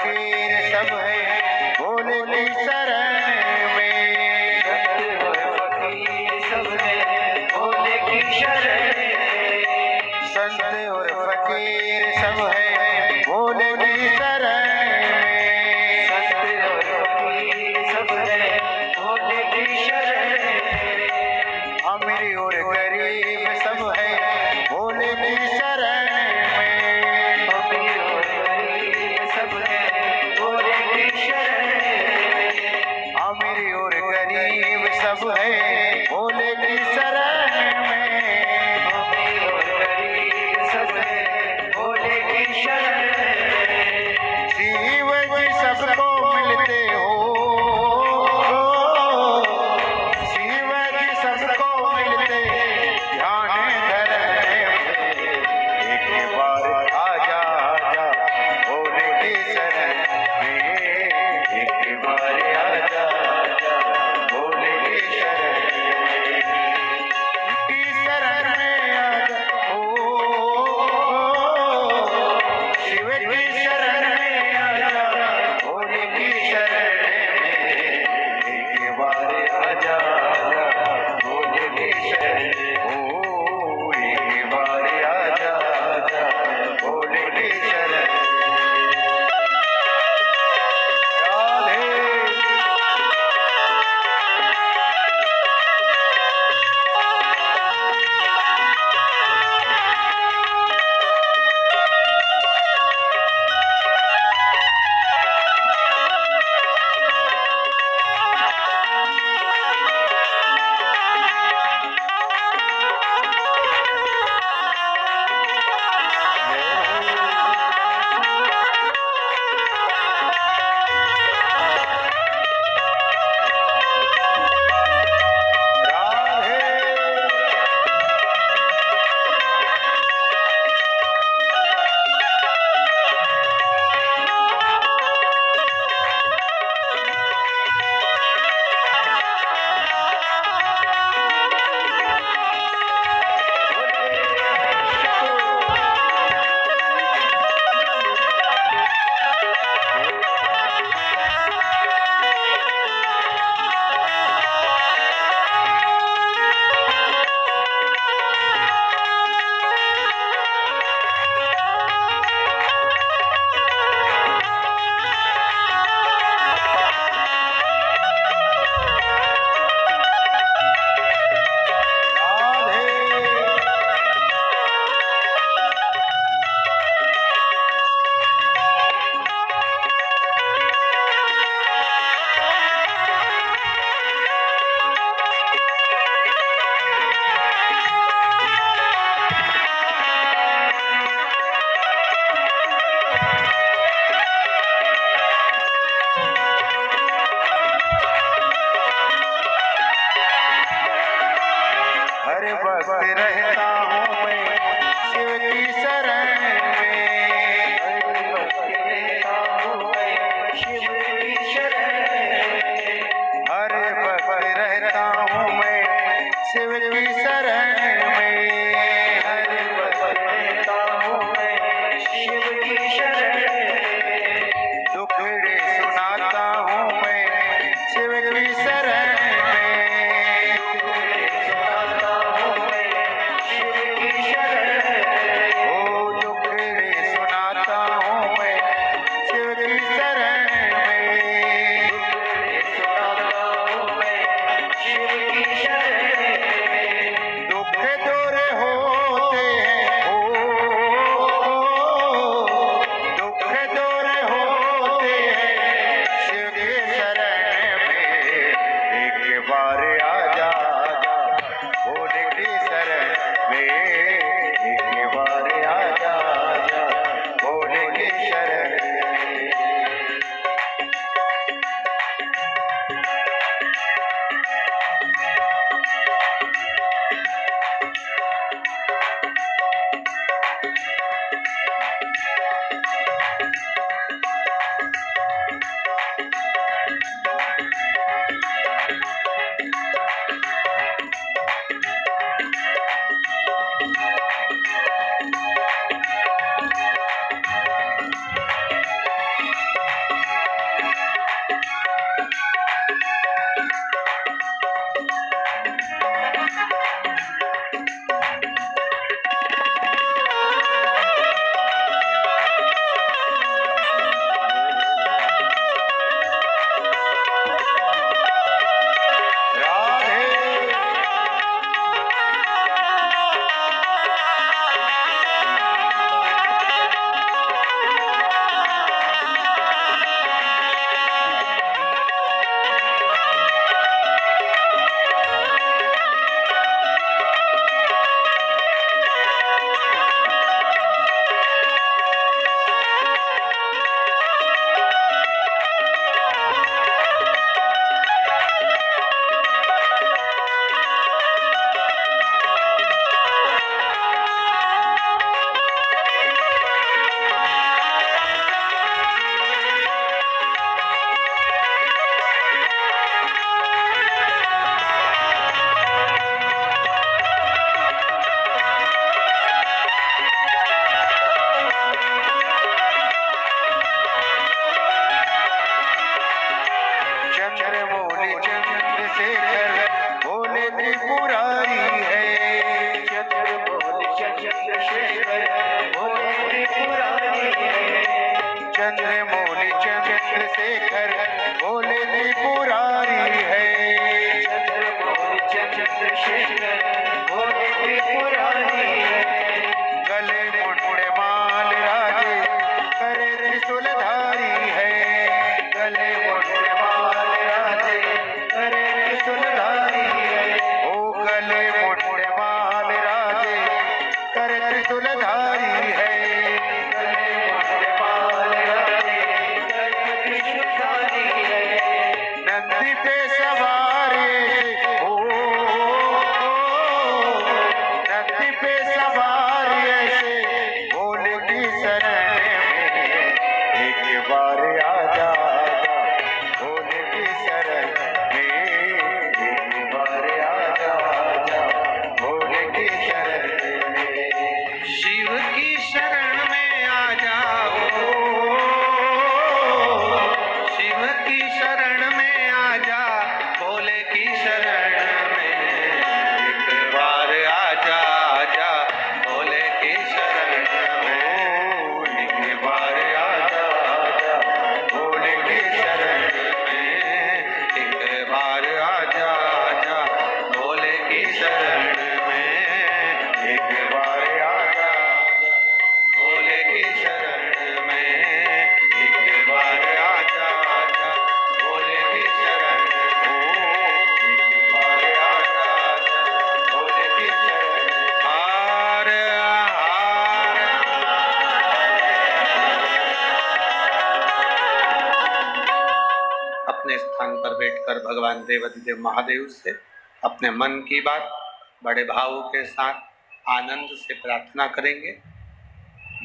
फकीर सब है भोले की शरण में। संत और फकीर सब है भोले की शरण में। संत और फकीर सब है भोले की शरण में। संत और फकीर सब है भोले की शरण में। अमीर और गरीब सब है भोले की शरण में। अमीर और गरीब सब है भोले की शरण में। चंद्रमौली चंद्रशेखर भोले त्रिपुरारी है। चंद्रमौली चंद्रशेखर भोले त्रिपुरारी है। गले मुंडे माल राजे करे त्रिशूलधारी है। गले मुंडे माल राजे करे त्रिशूलधारी है। ओ गले मुंडे माल राजे करे त्रिशूलधारी है। गले मुंडे माल राजे करे त्रिशूलधारी है। नंदी पे सवार ऐसे हो, नंदी पे सवार ऐसे भोले की शरण में एक बार आजा, भोले की शरण में एक बार आजा, भोले की शरण में। शिव की शरण में आ जाओ, शिव की शरण में आ जा, भोले की शरण में एक बार आ जा, आजा भोले की शरण में एक बार आ जा, आजा भोले की शरण में एक बार आ जा, आजा भोले की शरण में एक बार आ जा, भोले की शरण में एक बार आ जा, आजा भोले की शरण में एक बार आ जा, आजा भोले की शरण में। हार हार अपने स्थान पर बैठकर भगवान देवाधिदेव महादेव से अपने मन की बात बड़े भाव के साथ आनंद से प्रार्थना करेंगे।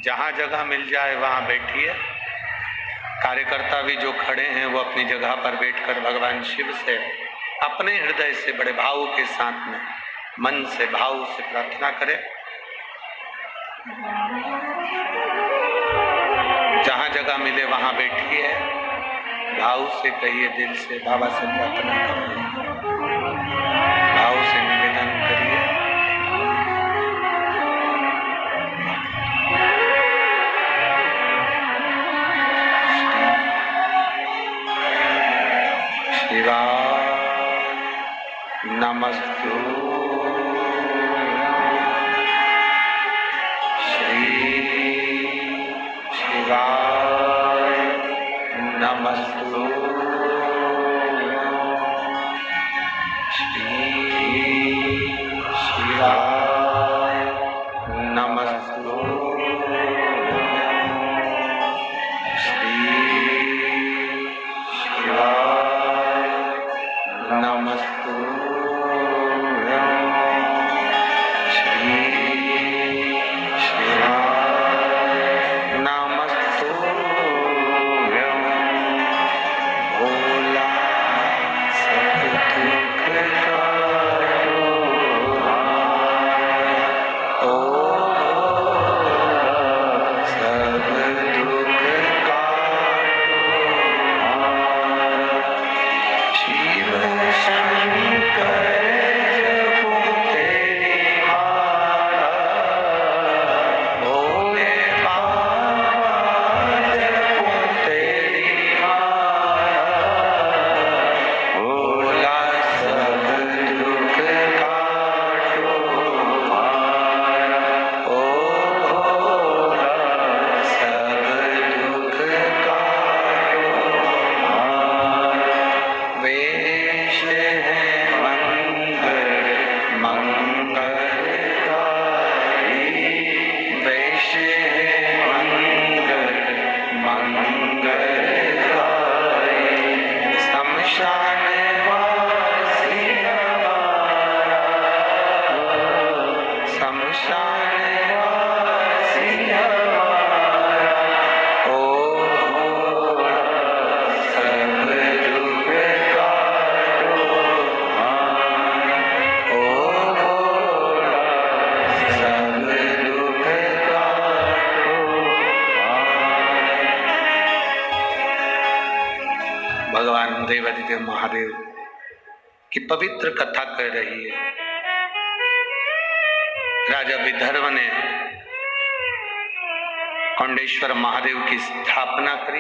जहाँ जगह मिल जाए वहाँ बैठिए। कार्यकर्ता भी जो खड़े हैं वो अपनी जगह पर बैठकर भगवान शिव से अपने हृदय से बड़े भाव के साथ में मन से भाव से प्रार्थना करें। जहाँ जगह मिले वहाँ बैठिए, भाव से कहिए, दिल से बाबा से प्रार्थना करिए, भाव से निवेदन करिए। शिवाय नमस्तु, श्री शिवाय नमस्तु, श्री शिवाय नमस्तु, श्री शिवाय नमस्तु, श्री शिवाय नमस्तु। भोला सब दुख काटो ओ सब दुख काटो शिव शंकर जपो तेरी माला, भोले बाबा जपो तेरी माला, भोला सब दुख काटो ओ भोला सब दुख काटो। वेश है मंगल मंगलकारी, वेश है मंगल मंगलकारी, शमशान वासी हमारा, शमशान वासी हमारा ओ भोला सब दुख काटो ओ भोला सब दुख काटो। भगवान देवाधिदेव महादेव की पवित्र कथा कह रही है। राजा विदर्भ ने कौंडेश्वर महादेव की स्थापना करी।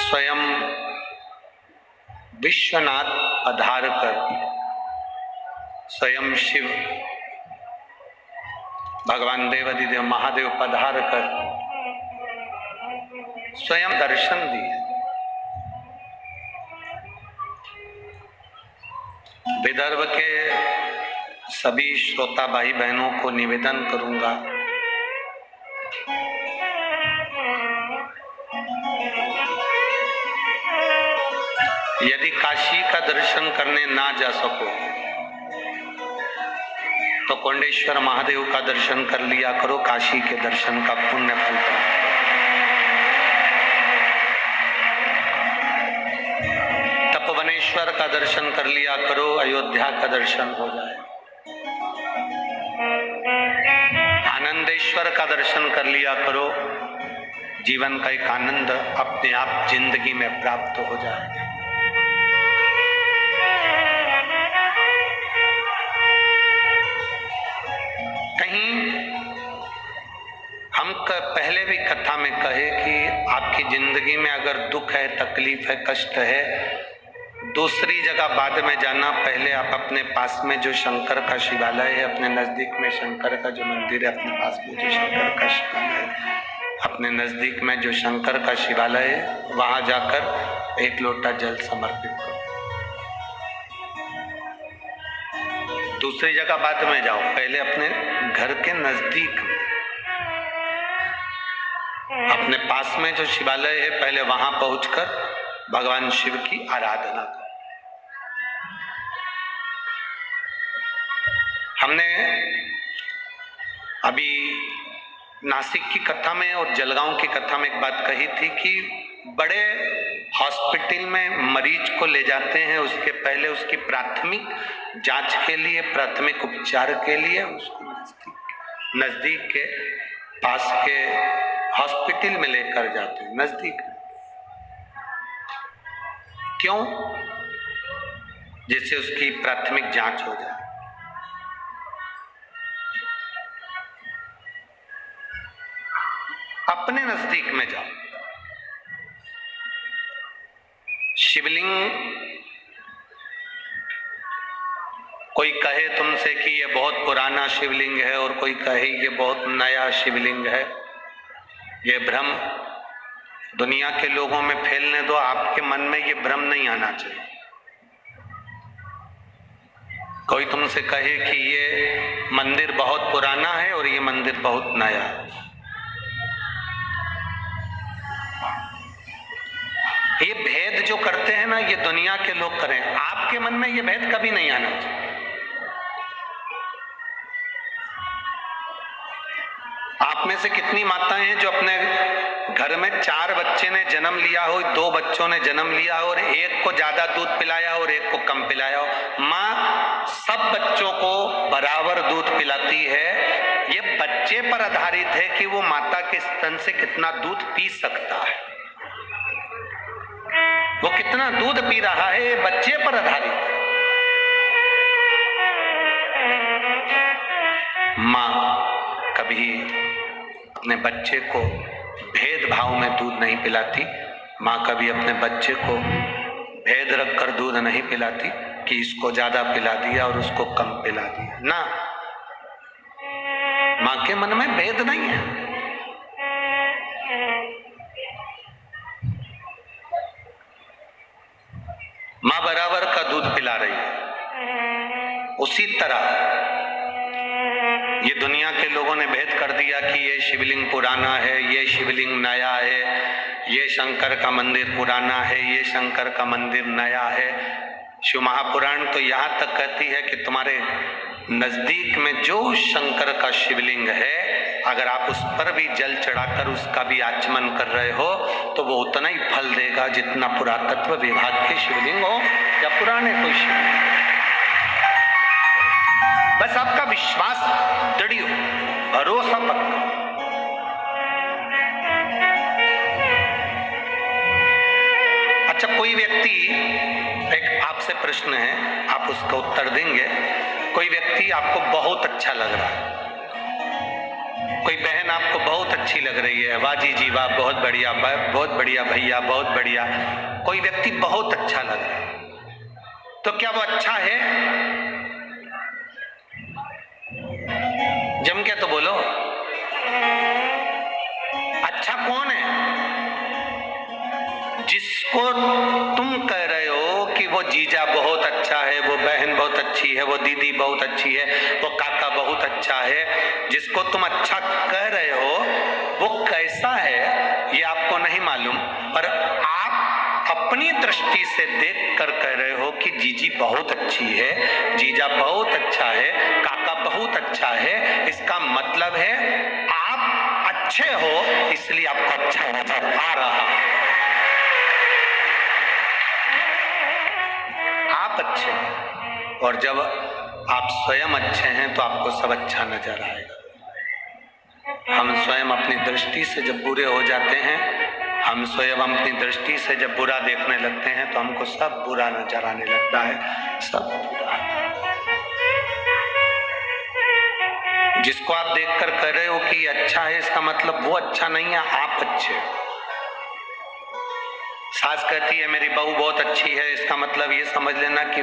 स्वयं विश्वनाथ पधार कर, स्वयं शिव भगवान देवाधिदेव महादेव पधार कर स्वयं दर्शन दिए। विदर्भ के सभी श्रोता भाई बहनों को निवेदन करूंगा, यदि काशी का दर्शन करने ना जा सको तो कोंडेश्वर महादेव का दर्शन कर लिया करो, काशी के दर्शन का पुण्य फल प्राप्त। तपोवनेश्वर का दर्शन कर लिया करो, अयोध्या का दर्शन हो जाए। आनंदेश्वर का दर्शन कर लिया करो, जीवन का एक आनंद अपने आप जिंदगी में प्राप्त हो जाए। कहीं हम पहले भी कथा में कहे कि आपकी जिंदगी में अगर दुख है, तकलीफ है, कष्ट है, दूसरी जगह बाद में जाना, पहले आप अपने पास में जो शंकर का शिवालय है, अपने नजदीक में शंकर का जो मंदिर है, अपने पास में जो शंकर का शिवालय है, अपने नजदीक में जो शंकर का शिवालय है, वहां जाकर एक लोटा जल समर्पित करो। दूसरी जगह बाद में जाओ, पहले अपने घर के नजदीक में, अपने पास में जो शिवालय है, पहले वहां पहुंचकर भगवान शिव की आराधना करो। हमने अभी नासिक की कथा में और जलगांव की कथा में एक बात कही थी कि बड़े हॉस्पिटल में मरीज को ले जाते हैं, उसके पहले उसकी प्राथमिक जांच के लिए, प्राथमिक उपचार के लिए उसको नजदीक के पास के हॉस्पिटल में लेकर जाते हैं, नजदीक में। क्यों? जिससे उसकी प्राथमिक जांच हो जाए। अपने नजदीक में जाओ। शिवलिंग, कोई कहे तुमसे कि ये बहुत पुराना शिवलिंग है और कोई कहे ये बहुत नया शिवलिंग है, ये भ्रम दुनिया के लोगों में फैलने दो। आपके मन में ये भ्रम नहीं आना चाहिए। कोई तुमसे कहे कि ये मंदिर बहुत पुराना है और ये मंदिर बहुत नया है, ये भेद जो करते हैं ना, ये दुनिया के लोग करें। आपके मन में ये भेद कभी नहीं आना चाहिए। आप में से कितनी माताएं हैं जो अपने घर में 4 बच्चे ने जन्म लिया हो, 2 बच्चों ने जन्म लिया हो और एक को ज्यादा दूध पिलाया हो और एक को कम पिलाया हो। माँ सब बच्चों को बराबर दूध पिलाती है। ये बच्चे पर आधारित है कि वो माता के स्तन से कितना दूध पी सकता है, वो कितना दूध पी रहा है, बच्चे पर आधारित है। माँ कभी अपने बच्चे को भेदभाव में दूध नहीं पिलाती। माँ कभी अपने बच्चे को भेद रखकर दूध नहीं पिलाती कि इसको ज्यादा पिला दिया और उसको कम पिला दिया। ना, माँ के मन में भेद नहीं है। माँ बराबर का दूध पिला रही है। उसी तरह ये दुनिया के लोगों ने भेद कर दिया कि ये शिवलिंग पुराना है, ये शिवलिंग नया है, ये शंकर का मंदिर पुराना है, ये शंकर का मंदिर नया है। शिव महापुराण तो यहाँ तक कहती है कि तुम्हारे नजदीक में जो शंकर का शिवलिंग है, अगर आप उस पर भी जल चढ़ाकर उसका भी आचमन कर रहे हो तो वो उतना ही फल देगा जितना पुरातत्व विभाग के शिवलिंग हो या पुराने कोई शिवलिंग। बस आपका विश्वास दृढ़ हो, भरोसा पक्का। अच्छा, कोई व्यक्ति, एक आपसे प्रश्न है, आप उसका उत्तर देंगे। कोई व्यक्ति आपको बहुत अच्छा लग रहा है, कोई बहन आपको बहुत अच्छी लग रही है, वाह जी जी वाह, बहुत बढ़िया भैया, बहुत बढ़िया। कोई व्यक्ति बहुत अच्छा लग रहा है, तो क्या वो अच्छा है? जम के तो बोलो, अच्छा कौन है? जिसको तुम कह रहे हो कि वो जीजा बहुत अच्छा है, वो बहन बहुत अच्छी है, वो दीदी बहुत अच्छी है, वो काका बहुत अच्छा है, जिसको तुम अच्छा कह रहे हो वो कैसा है ये आपको नहीं मालूम, पर आप अपनी दृष्टि से देख कर कह रहे हो कि जीजी बहुत अच्छी है, जीजा बहुत अच्छा है, काका बहुत अच्छा है। इसका मतलब है आप अच्छे हो, इसलिए आपको अच्छा नजर आ रहा है। आप अच्छे हैं, और जब आप स्वयं अच्छे हैं तो आपको सब अच्छा नजर आएगा। हम स्वयं अपनी दृष्टि से जब बुरे हो जाते हैं, हम स्वयं अपनी दृष्टि से जब बुरा देखने लगते हैं तो हमको सब बुरा नजर आने लगता है, सब बुरा। जिसको आप देखकर कह रहे हो कि अच्छा है, इसका मतलब वो अच्छा नहीं है, आप अच्छे हो। सास कहती है मेरी बहू बहुत अच्छी है, इसका मतलब ये समझ लेना कि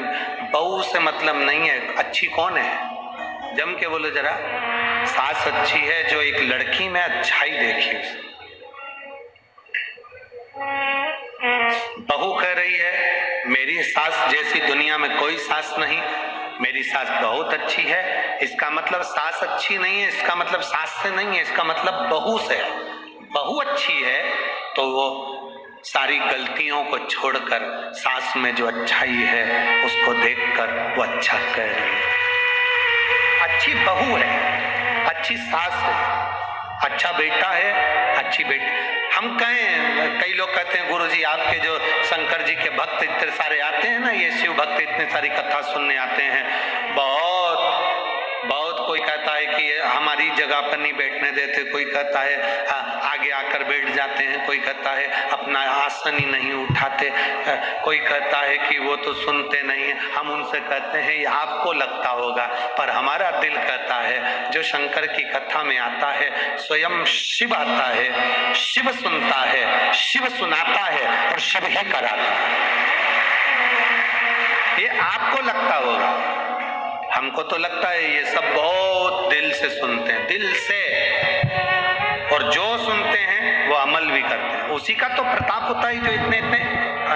बहू से मतलब नहीं है, अच्छी कौन है? जम के बोलो जरा। सास अच्छी है जो एक लड़की में अच्छाई देखी उसने। बहू कह रही है मेरी सास जैसी दुनिया में कोई सास नहीं, मेरी सास बहुत अच्छी है, इसका मतलब सास अच्छी नहीं है, इसका मतलब सास से नहीं है, इसका मतलब बहू से है। बहू अच्छी है तो वो सारी गलतियों को छोड़कर सास में जो अच्छाई है उसको देखकर वो अच्छा कह रही है। अच्छी बहू है, अच्छी सास है, अच्छा बेटा है, अच्छी बेटी। हम कहें, कई लोग कहते हैं गुरुजी आपके जो शंकर जी के भक्त इतने सारे आते हैं ना, ये शिव भक्त इतने सारी कथा सुनने आते हैं, बहुत कोई कहता है कि हमारी जगह पर नहीं बैठने देते, कोई कहता है आगे आकर बैठ जाते हैं, कोई कहता है अपना आसन ही नहीं उठाते, कोई कहता है कि वो तो सुनते नहीं है। हम उनसे कहते हैं ये आपको लगता होगा, पर हमारा दिल कहता है जो शंकर की कथा में आता है स्वयं शिव आता है, शिव सुनता है, शिव सुनाता है और शिव ही कराता है। ये आपको लगता होगा, हमको तो लगता है ये सब बहुत दिल से सुनते हैं, दिल से, और जो सुनते हैं वो अमल भी करते हैं। उसी का तो प्रताप होता है जो इतने इतने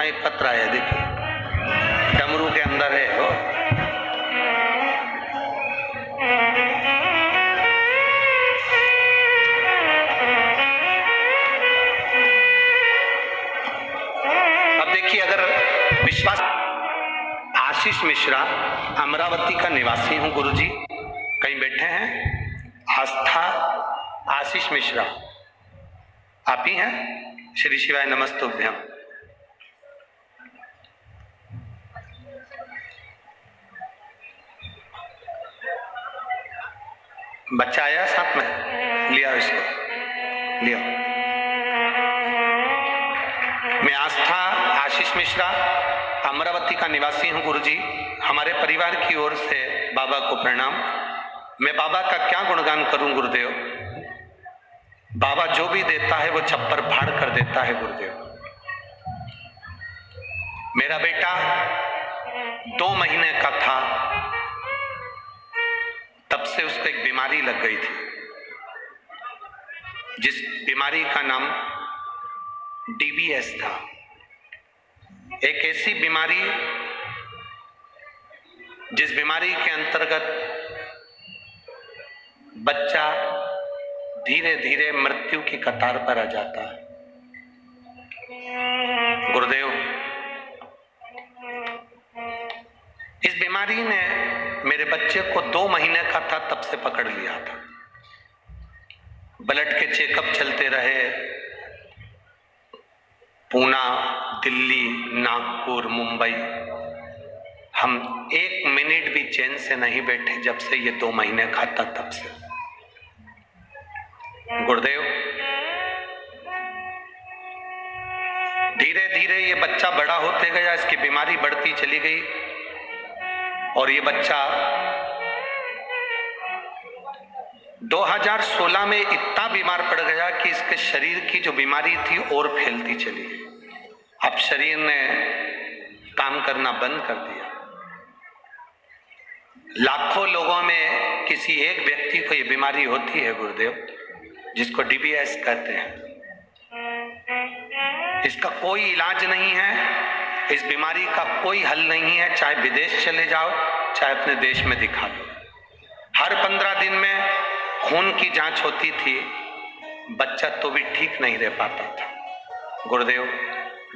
एक पत्र है, देखिए डमरू के अंदर है वो। अब देखिए, अगर विश्वास, आशीष मिश्रा अमरावती का निवासी हूं गुरुजी, कहीं बैठे हैं? आस्था आशीष मिश्रा आप ही हैं? श्री शिवाय नमस्तुभ्यम। बच्चा आया साथ में, लिया इसको, लिया। मैं आस्था आशीष मिश्रा अमरावती का निवासी हूं गुरुजी। हमारे परिवार की ओर से बाबा को प्रणाम। मैं बाबा का क्या गुणगान करूं गुरुदेव? बाबा जो भी देता है वो छप्पर फाड़ कर देता है गुरुदेव। मेरा बेटा 2 महीने का था, तब से उसको एक बीमारी लग गई थी, जिस बीमारी का नाम DBS था। एक ऐसी बीमारी जिस बीमारी के अंतर्गत बच्चा धीरे धीरे मृत्यु की कतार पर आ जाता है। गुरुदेव, इस बीमारी ने मेरे बच्चे को 2 महीने का था तब से पकड़ लिया था। ब्लड के चेकअप चलते रहे, पूना, दिल्ली, नागपुर, मुंबई। हम 1 मिनट भी चैन से नहीं बैठे जब से ये 2 महीने का था तब से। गुरुदेव, धीरे धीरे ये बच्चा बड़ा होते गया, इसकी बीमारी बढ़ती चली गई और ये बच्चा 2016 में इतना बीमार पड़ गया कि इसके शरीर की जो बीमारी थी और फैलती चली गई। अब शरीर ने काम करना बंद कर दिया। लाखों लोगों में किसी एक व्यक्ति को ये बीमारी होती है गुरुदेव, जिसको डीबीएस कहते हैं। इसका कोई इलाज नहीं है, इस बीमारी का कोई हल नहीं है। चाहे विदेश चले जाओ, चाहे अपने देश में दिखा लो। हर 15 दिन में खून की जांच होती थी, बच्चा तो भी ठीक नहीं रह पाता था। गुरुदेव,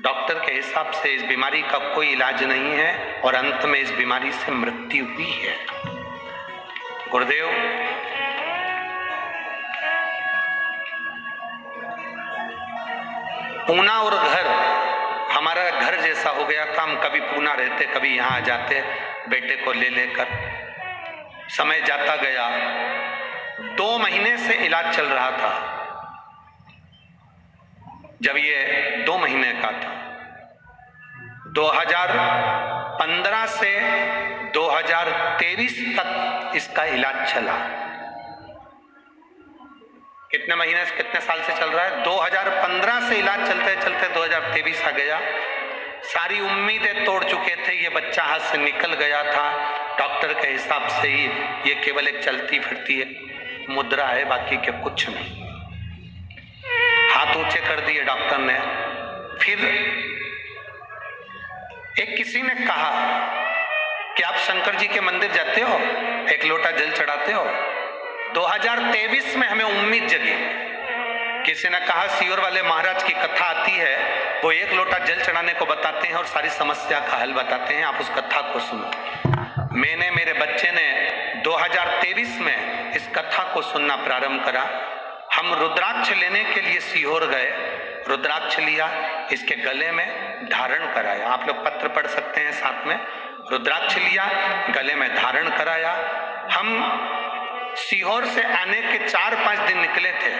डॉक्टर के हिसाब से इस बीमारी का कोई इलाज नहीं है और अंत में इस बीमारी से मृत्यु हुई है। गुरुदेव, पूना और घर हमारा घर जैसा हो गया था। हम कभी पूना रहते, कभी यहाँ आ जाते बेटे को ले लेकर। समय जाता गया, 2 महीने से इलाज चल रहा था। जब ये 2 महीने का था, 2015 से 2023 तक इसका इलाज चला। कितने महीने से, कितने साल से चल रहा है? 2015 से इलाज चलते चलते 2023 आ गया। सारी उम्मीदें तोड़ चुके थे, ये बच्चा हाथ से निकल गया था। डॉक्टर के हिसाब से ही ये केवल एक चलती फिरती एक मुद्रा है, बाकी के कुछ नहीं। हाथ ऊंचे कर दिए डॉक्टर ने। फिर एक किसी ने कहा कि आप शंकर जी के मंदिर जाते हो, एक लोटा जल चढ़ाते हो। 2023 में हमें उम्मीद जगी। किसी ने कहा सीहोर वाले महाराज की कथा आती है, वो एक लोटा जल चढ़ाने को बताते हैं और सारी समस्या का हल बताते हैं, आप उस कथा को सुनो। मैंने, मेरे बच्चे ने 2023 में इस कथा को सुनना प्रारंभ करा। हम रुद्राक्ष लेने के लिए सीहोर गए, रुद्राक्ष लिया, इसके गले में धारण कराया। आप लोग पत्र पढ़ सकते हैं साथ में। रुद्राक्ष लिया, गले में धारण कराया। हम सीहोर से आने के 4-5 दिन निकले थे।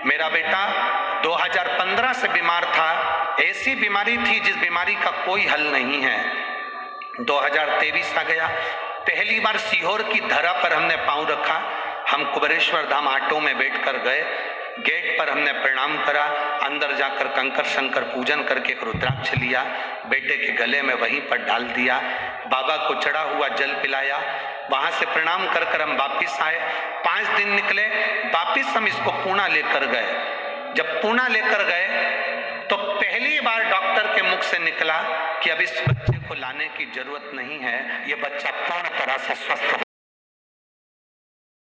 मेरा बेटा 2015 से बीमार था। ऐसी बीमारी थी जिस बीमारी का कोई हल नहीं है। 2023 आ गया। पहली बार सीहोर की धरा पर हमने पांव रखा। हम कुबेरेश्वर धाम ऑटो में बैठकर गए। गेट पर हमने प्रणाम करा। अंदर जाकर कंकर शंकर पूजन करके एक रुद्राक्ष लिया, बेटे के गले में वहीं पर डाल दिया। बाबा को चढ़ा हुआ जल पिलाया। वहां से प्रणाम कर कर हम वापिस आए। 5 दिन निकले, वापिस हम इसको पूना लेकर गए। जब पूना लेकर गए तो पहली बार डॉक्टर के मुख से निकला कि अब इस बच्चे को लाने की जरूरत नहीं है, ये बच्चा पूर्ण तरह से स्वस्थ